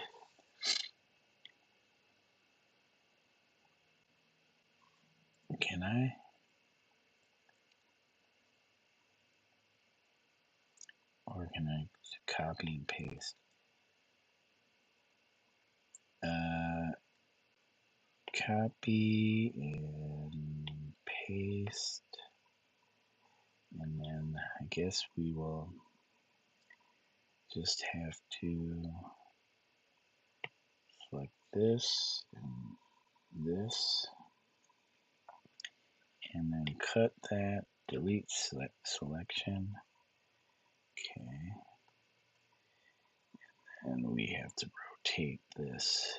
Speaker 1: Can I? Or can I copy and paste? Copy and paste. And then I guess we will just have to select this and this. And then cut that, delete selection. Okay. And we have to rotate this.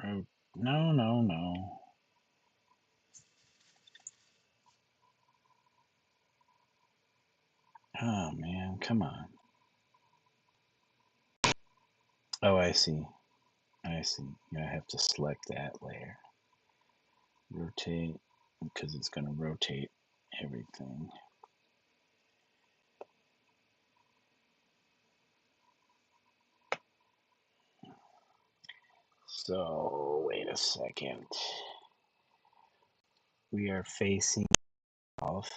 Speaker 1: Oh, no, no, no. Oh, man, come on. Oh, I see. I see. I have to select that layer. Rotate, because it's going to rotate everything. So, wait a second. We are facing off,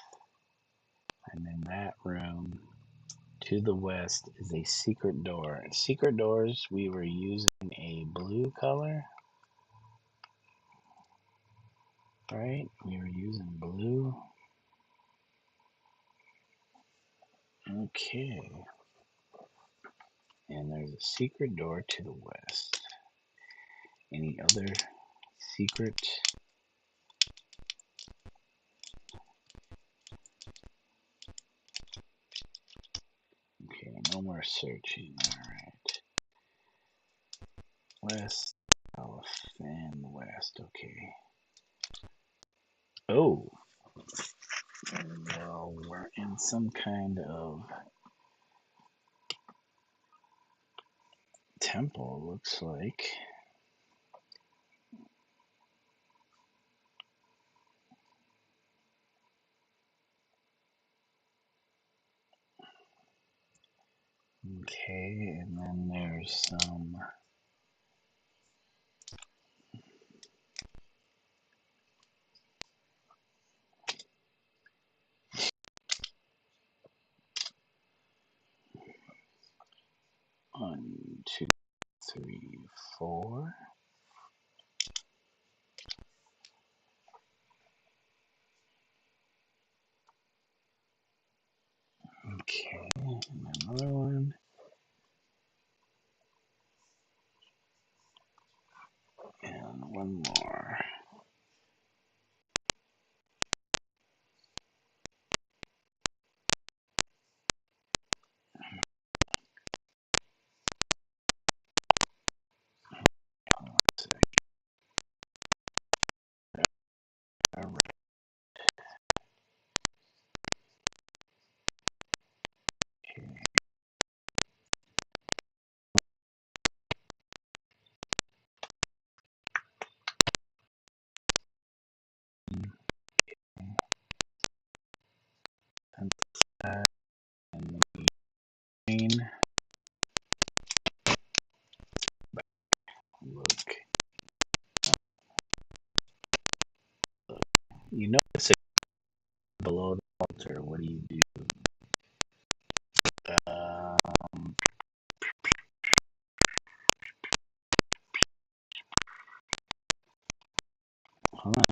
Speaker 1: and in that room to the west is a secret door. Secret doors, we were using a blue color, right? We were using blue. Okay. And there's a secret door to the west. Any other secret? Okay, no more searching. Alright. West, south, and west. Okay. Oh. Well, we're in some kind of temple, looks like. Okay, and then there's some one, two, three, four. Okay, and another one. And one more. Alright. And that, and the green. Look. You notice it below the altar. What do you do? Um, hold on.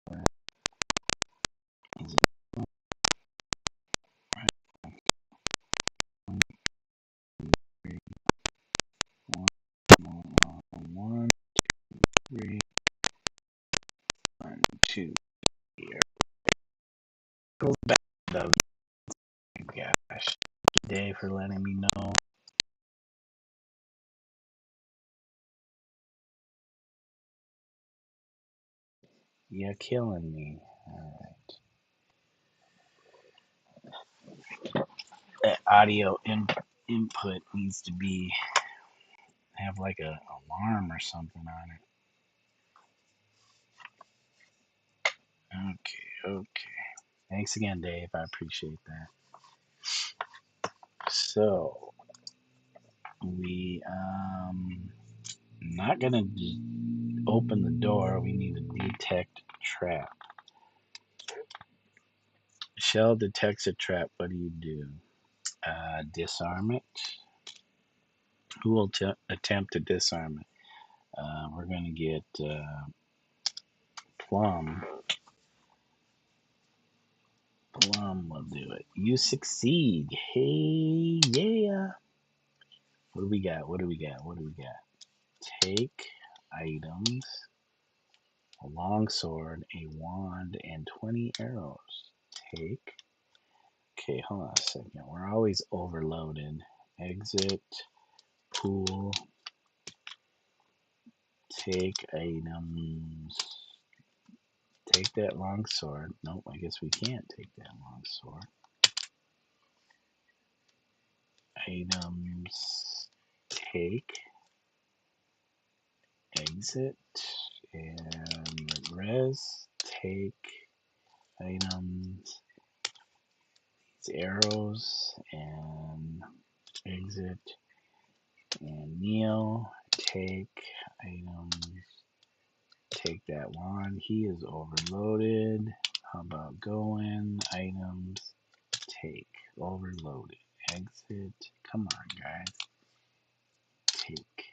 Speaker 1: Where is it? Right. One, two, three, one, three, one, two. Here. Go back to the gosh. Day for letting me know. You're killing me. Alright. that audio input needs to be have like a alarm or something on it. Okay. Thanks again, Dave. I appreciate that. So we not gonna open the door. We need to detect trap. Shel detects a trap. What do you do? Disarm it. Who will attempt to disarm it? We're gonna get Plum. Plum will do it. You succeed. Hey, yeah. What do we got? What do we got? What do we got? Take items, a longsword, a wand, and 20 arrows. Take. Okay, hold on a second. We're always overloaded. Exit, pool, take items. Take that longsword. Nope, I guess we can't take that longsword. Items. Take. Exit. And res. Take items. These arrows. And exit. And kneel. Take items. Take that wand. He is overloaded. How about Gowen? Items. Take. Overloaded. Exit. Come on, guys. Take.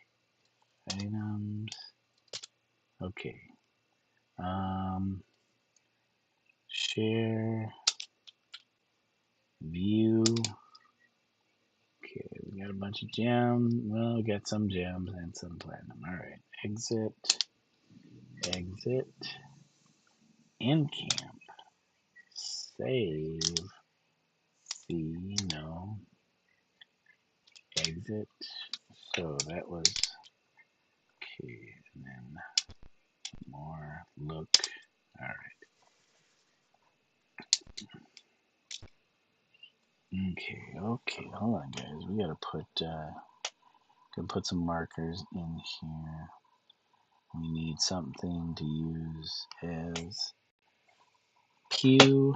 Speaker 1: Items. Okay. Share. View. Okay, we got a bunch of gems. Well, we got some gems and some platinum. Alright. Exit. Exit. In camp. Save. See, no. Exit. So that was okay. And then more. Look. Alright. Okay. Hold on, guys. We gotta put some markers in here. We need something to use as Q.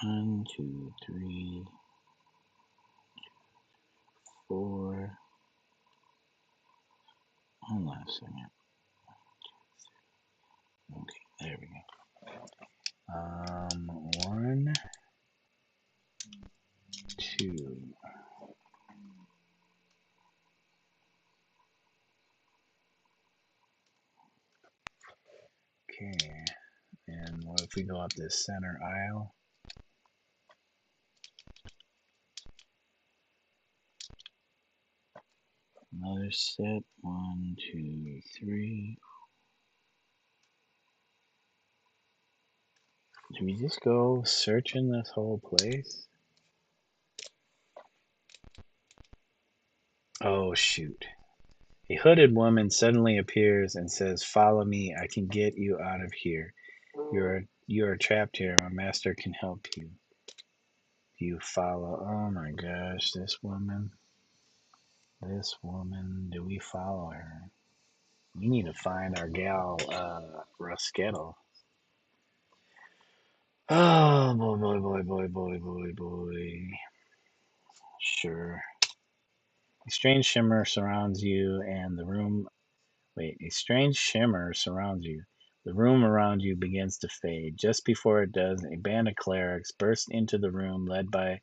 Speaker 1: 1, 2, 3, 4. Hold on a second. Okay, there we go. 1, 2. Okay. And what if we go up this center aisle? Another set. 1, 2, 3. Do we just go searching this whole place? Oh, shoot. A hooded woman suddenly appears and says, "Follow me. I can get you out of here. You are trapped here. My master can help you." You follow. Oh my gosh, this woman. This woman. Do we follow her? We need to find our gal, Ruskettle. Oh boy. Sure. A strange shimmer surrounds you, and the room. Wait, a strange shimmer surrounds you. The room around you begins to fade. Just before it does, a band of clerics burst into the room, led by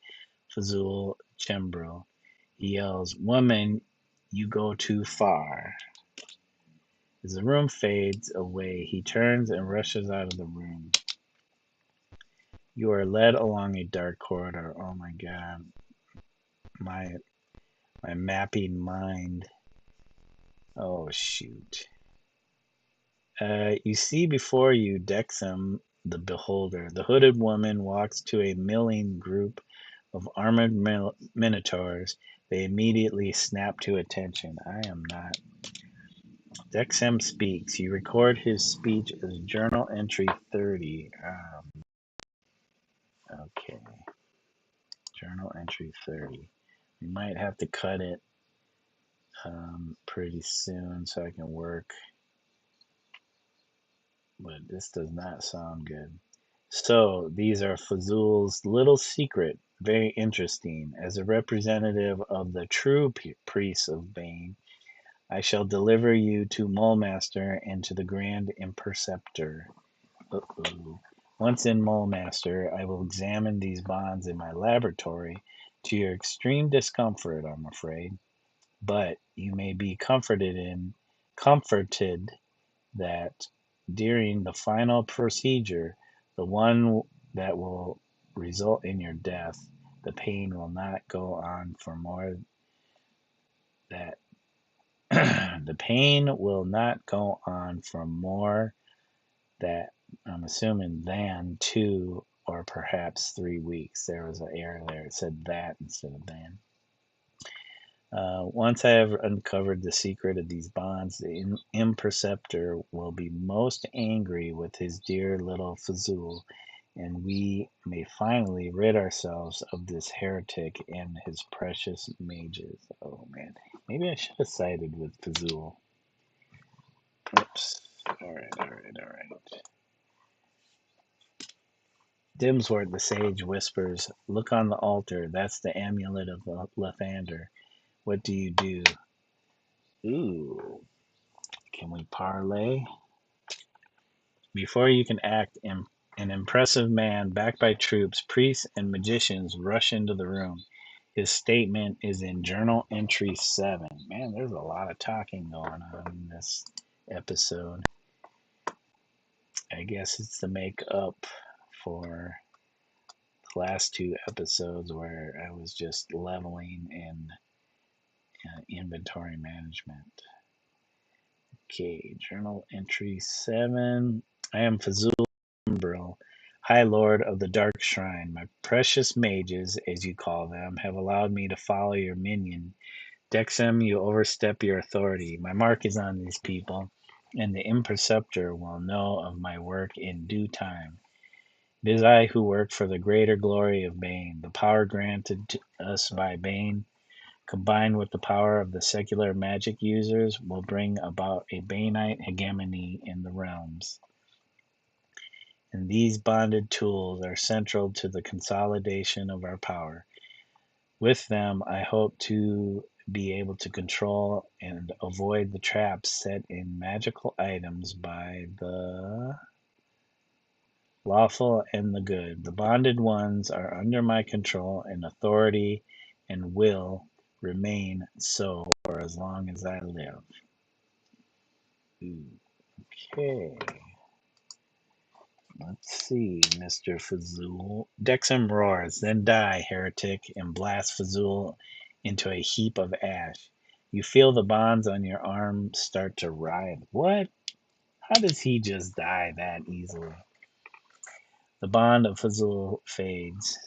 Speaker 1: Fzoul Chembryl. He yells, "Woman, you go too far." As the room fades away, he turns and rushes out of the room. You are led along a dark corridor. Oh my god. My mapping mind. Oh shoot. You see before you Dexam the Beholder. The hooded woman walks to a milling group of armored minotaurs. They immediately snap to attention. I am not. Dexam speaks. You record his speech as journal entry 30. Okay. Journal entry 30. We might have to cut it pretty soon so I can work, but this does not sound good. So these are Fzoul's little secret. Very interesting. As a representative of the true priests of Bane, I shall deliver you to Mulemaster and to the Grand Imperceptor. Uh-oh. Once in Mulemaster, I will examine these bonds in my laboratory to your extreme discomfort, I'm afraid. But you may be comforted that during the final procedure, the one that will result in your death, the pain will not go on for more that the pain will not go on for more that I'm assuming than 2 or perhaps 3 weeks. There was an error there. It said that instead of than. Once I have uncovered the secret of these bonds, the Imperceptor will be most angry with his dear little Fzoul, and we may finally rid ourselves of this heretic and his precious mages. Oh man, maybe I should have sided with Fzoul. Oops. Alright. Dimswart the Sage whispers, "Look on the altar. That's the amulet of Lathander. What do you do?" Ooh. Can we parlay? Before you can act, an impressive man, backed by troops, priests, and magicians, rush into the room. His statement is in Journal Entry 7. Man, there's a lot of talking going on in this episode. I guess it's to make up for the last 2 episodes where I was just leveling in inventory management. Okay, Journal Entry 7. I am Fzoul Chembryl, High Lord of the Dark Shrine. My precious mages, as you call them, have allowed me to follow your minion. Dexam, you overstep your authority. My mark is on these people, and the Imperceptor will know of my work in due time. It is I who work for the greater glory of Bane. The power granted to us by Bane, combined with the power of the secular magic users, will bring about a Banite hegemony in the realms. And these bonded tools are central to the consolidation of our power. With them, I hope to be able to control and avoid the traps set in magical items by the lawful and the good. The bonded ones are under my control and authority and will remain so for as long as I live. Okay. Let's see, Mr. Fzoul. Dexam roars, then die, heretic, and blasts Fzoul into a heap of ash. You feel the bonds on your arm start to writhe. What? How does he just die that easily? The bond of Fzoul fades.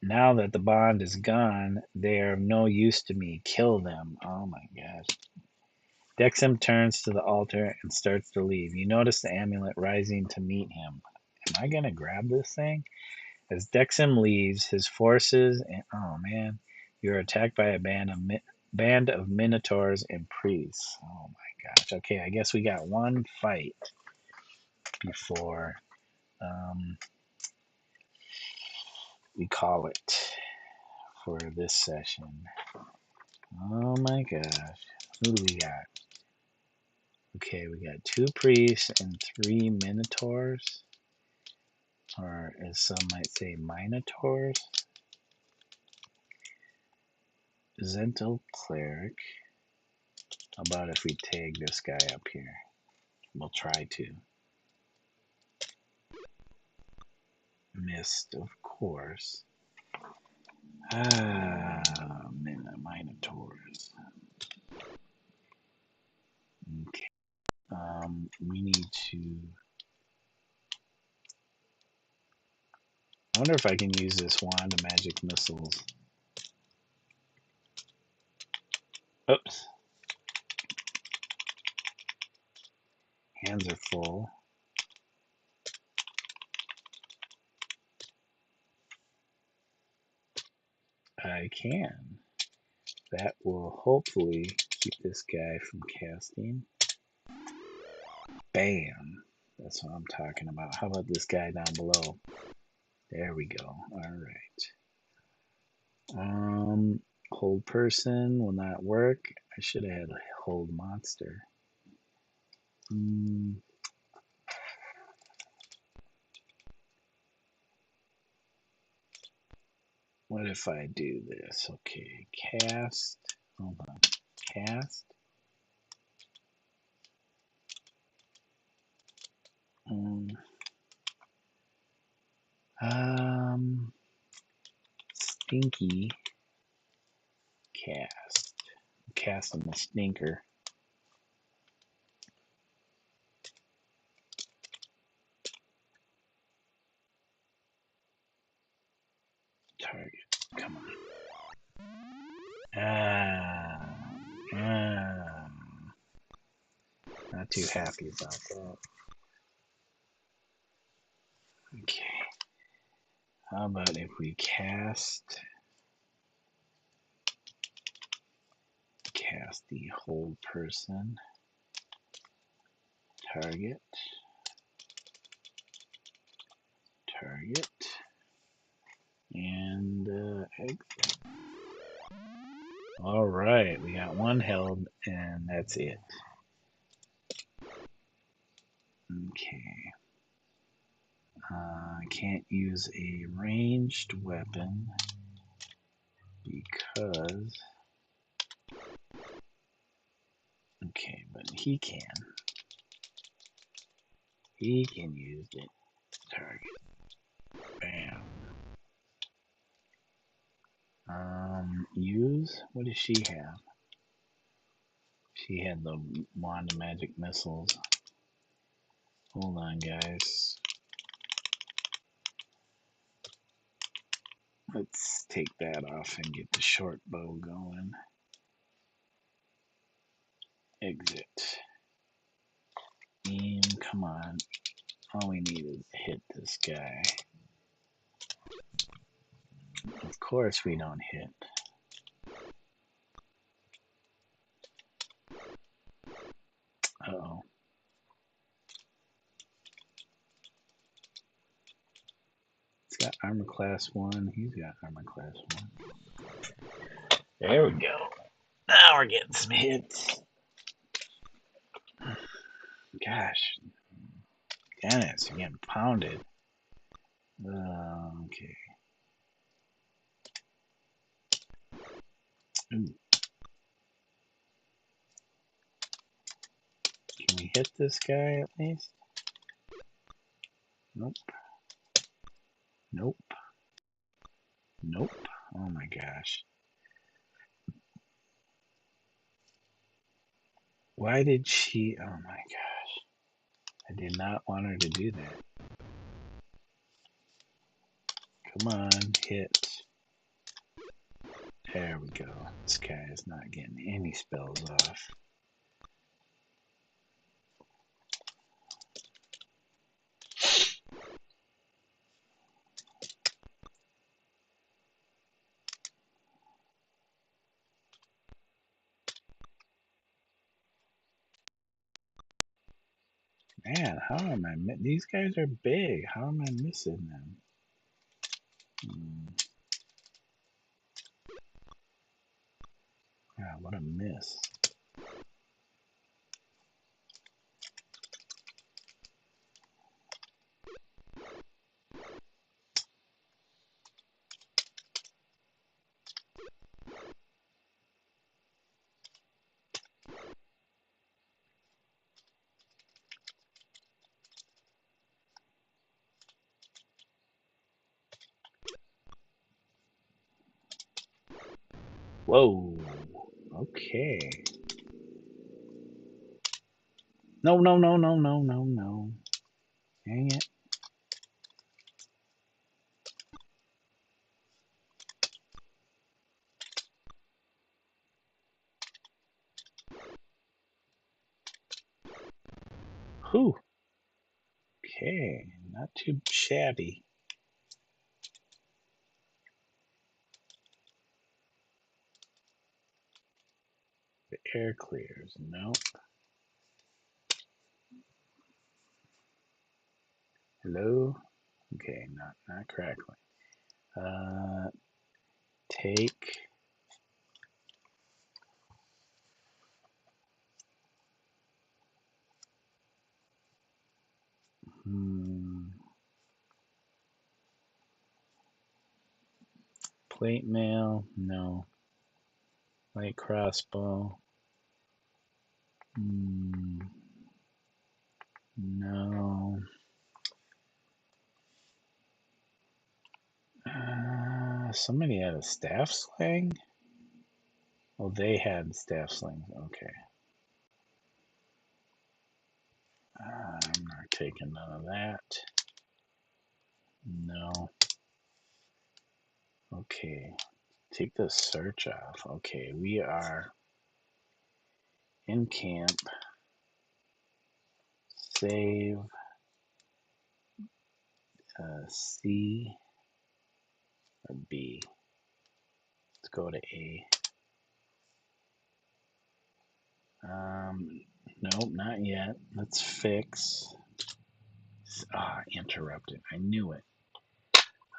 Speaker 1: Now that the bond is gone, they are of no use to me. Kill them. Oh my gosh. Dexam turns to the altar and starts to leave. You notice the amulet rising to meet him. Am I going to grab this thing? As Dexam leaves, his forces, and oh man, you're attacked by a band of minotaurs and priests. Oh my gosh. Okay, I guess we got one fight before we call it for this session. Oh my gosh. Who do we got? Okay, we got 2 priests and 3 minotaurs. Or as some might say, minotaurs. Zhentil cleric. How about if we tag this guy up here? We'll try to. Missed, of course. Minotaurs. Okay. We need to. I wonder if I can use this wand of magic missiles. Oops. Hands are full. I can. That will hopefully keep this guy from casting. Bam! That's what I'm talking about. How about this guy down below? There we go. Alright. Hold person will not work. I should have had a hold monster. What if I do this? Okay, cast. Hold on. Cast. Stinky cast. Casting the stinker. Target. Come on. Not too happy about that. Okay. How about if we cast the hold person, target, and exit. All right, we got one held, and that's it. Okay. I can't use a ranged weapon because. Okay, but he can. He can use it. Target. Bam. Use? What does she have? She had the wand of magic missiles. Hold on, guys. Let's take that off and get the short bow going. Exit. Aim, come on. All we need is to hit this guy. Of course we don't hit. Uh-oh. It's got armor class 1. He's got armor class 1. There we go. Now we're getting some hits. Gosh. Dennis, you're getting pounded. Okay. Ooh. Can we hit this guy at least? Nope. Nope. Nope. Oh my gosh. Why did she? Oh my gosh. I did not want her to do that. Come on, hit. There we go. This guy is not getting any spells off. Man, how am I? These guys are big. How am I missing them? Yeah, what a miss. Whoa. Okay. No, no, no, no, no, no, no. Dang it. Whew. Okay, not too shabby. The air clears. Nope. Hello? Okay, not crackling. Take plate mail, no. Light crossbow, no. Somebody had a staff sling? Oh, they had staff slings. Okay. I'm not taking none of that. No. Okay. Take the search off. Okay, we are in camp. Save. C or B. Let's go to A. Nope, not yet. Let's fix. Interrupted. I knew it.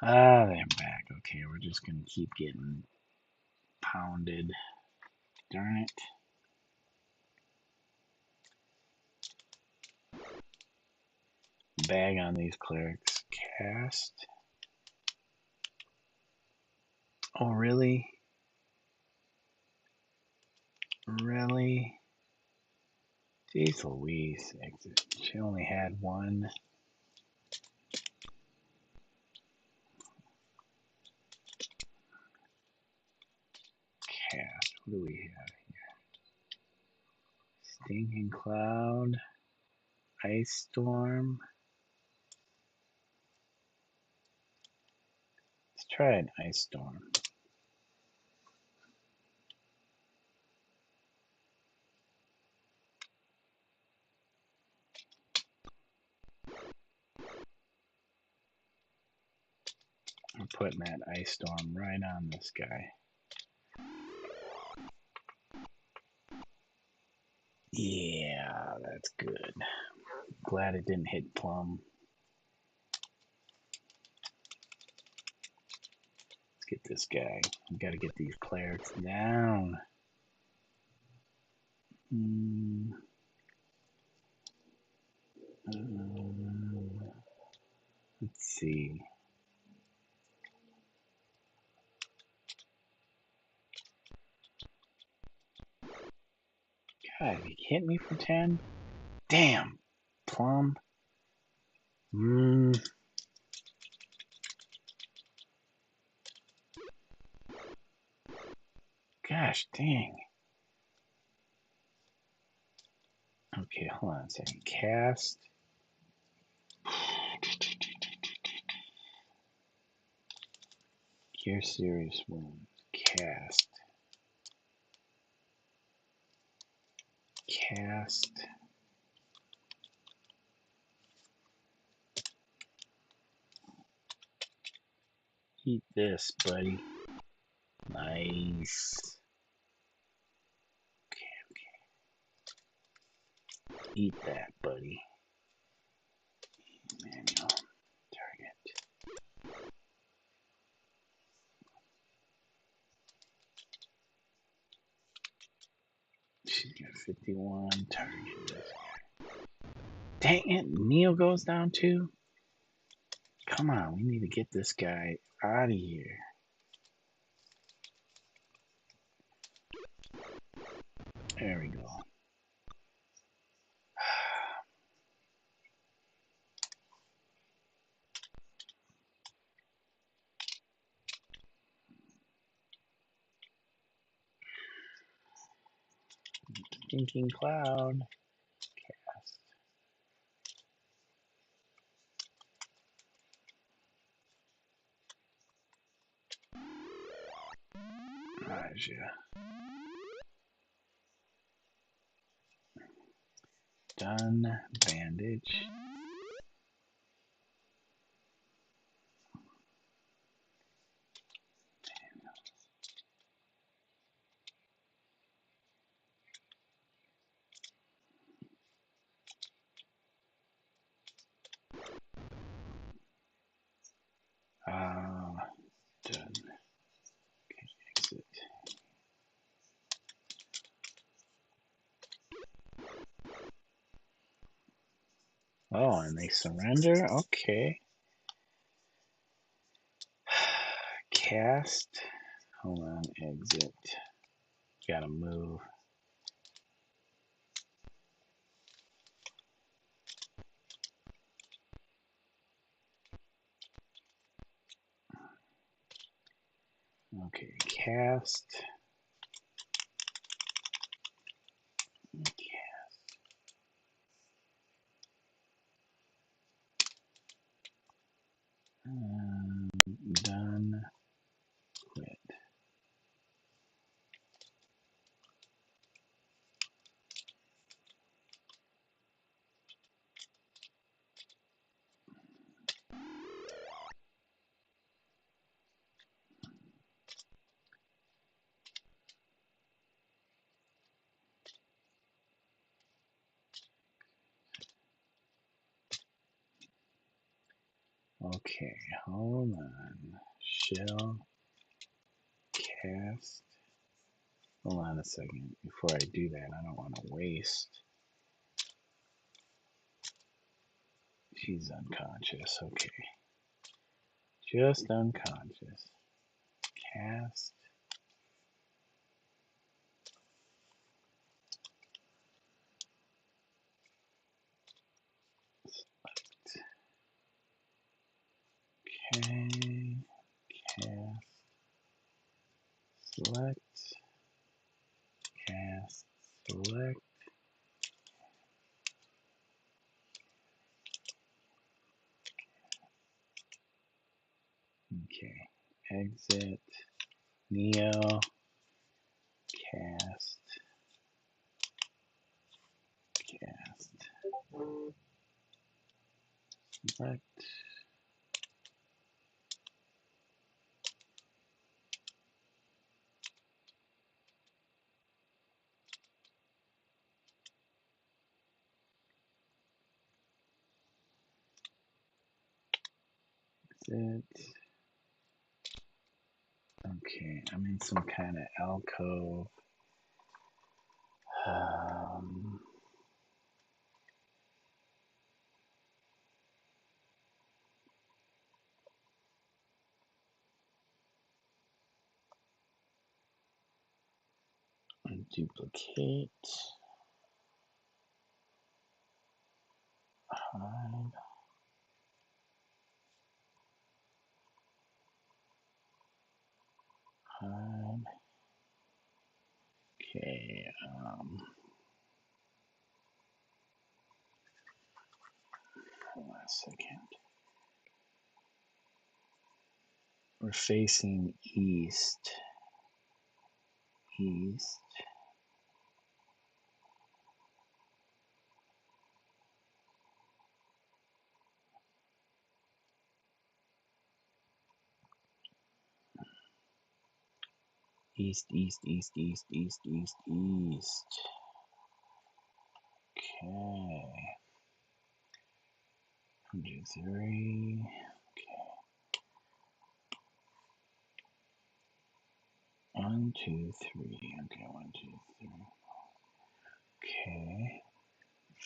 Speaker 1: I'm back. Okay, we're just gonna keep getting pounded. Darn it. Bag on these clerics. Cast. Oh, really? Really? Jeez Louise. Exit. She only had one. Cast. What do we have here? Stinking Cloud. Ice Storm. Let's try an Ice Storm. I'm putting that Ice Storm right on this guy. Yeah, that's good. Glad it didn't hit Plum. Let's get this guy. We gotta get these clerics down. Let's see. God, he hit me for 10? Damn. Plum. Gosh dang. Okay, hold on a second. Cast. Cure serious wounds. Cast. Cast. Eat this, buddy. Nice. Okay. Eat that, buddy. Manual. Target. She's got 51. Target this guy. Dang it. Neil goes down too? Come on. We need to get this guy out of here. There we go. Thinking Cloud. Cast. Azure. Done. Bandage. Done. Okay, exit. Oh, and they surrender? Okay. Cast. Hold on, exit. Gotta move. Okay, cast. Done. Quit. Okay, hold on. Shell. Cast. Hold on a second. Before I do that, I don't want to waste. She's unconscious. Okay. Just unconscious. Cast. Okay. Cast. Select. Cast. Select. Okay. Exit. Neo. Cast. Cast. Select. Exit. Okay, I'm in some kind of alcove. Um, duplicate. Hide. Hide. Okay. Hold on a second. We're facing east. East. East, east, east, east, east, east, east. Okay. 103. Okay. 1, 2, 3. Okay, 1, 2, 3. Okay.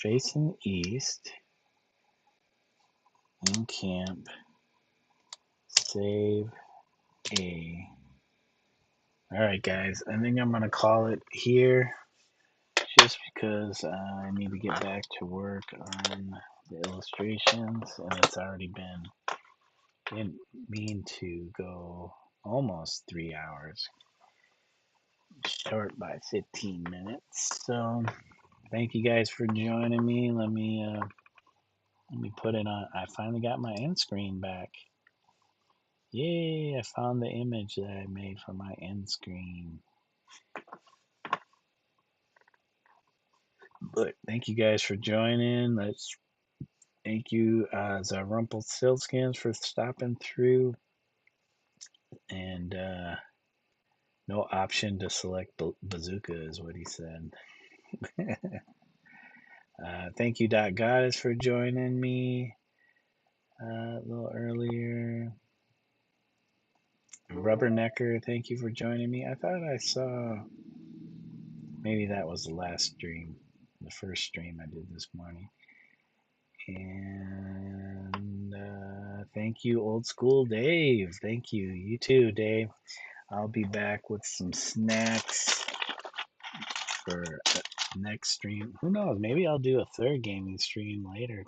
Speaker 1: Facing east. In camp. Save a. Alright, guys. I think I'm going to call it here just because I need to get back to work on the illustrations, and it's already been mean to go almost 3 hours, short by 15 minutes. So thank you guys for joining me. Let me put it on. I finally got my end screen back. Yay, I found the image that I made for my end screen. But thank you guys for joining. Thank you, Rumpelstiltskins, for stopping through, and no option to select bazooka is what he said. Thank you, Dot Goddess, for joining me a little earlier. Rubbernecker, thank you for joining me. I thought I saw, maybe that was the last stream, the first stream I did this morning. And thank you, Old School Dave. Thank you. You too, Dave. I'll be back with some snacks for next stream. Who knows? Maybe I'll do a third gaming stream later.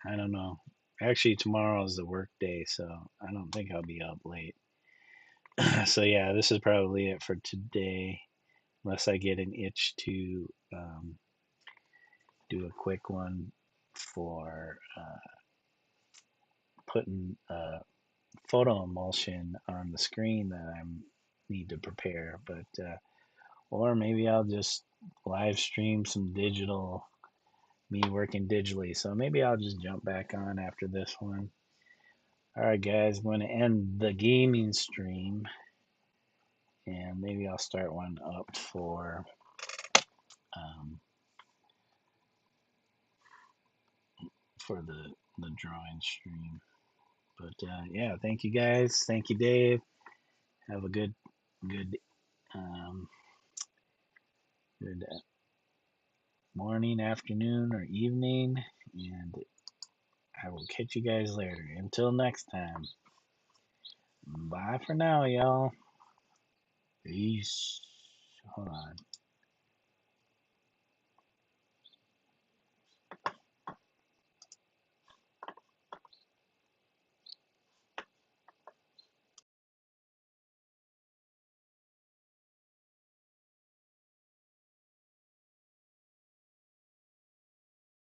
Speaker 1: I don't know. Actually, tomorrow is the work day, so I don't think I'll be up late. So yeah, this is probably it for today, unless I get an itch to do a quick one for putting photo emulsion on the screen that I need to prepare. But or maybe I'll just live stream some digital, me working digitally. So maybe I'll just jump back on after this one. All right, guys, I'm going to end the gaming stream, and maybe I'll start one up um, for the drawing stream. But yeah, thank you guys. Thank you, Dave. Have a good um, good morning, afternoon, or evening, and I will catch you guys later. Until next time, bye for now, y'all. Peace. Hold on.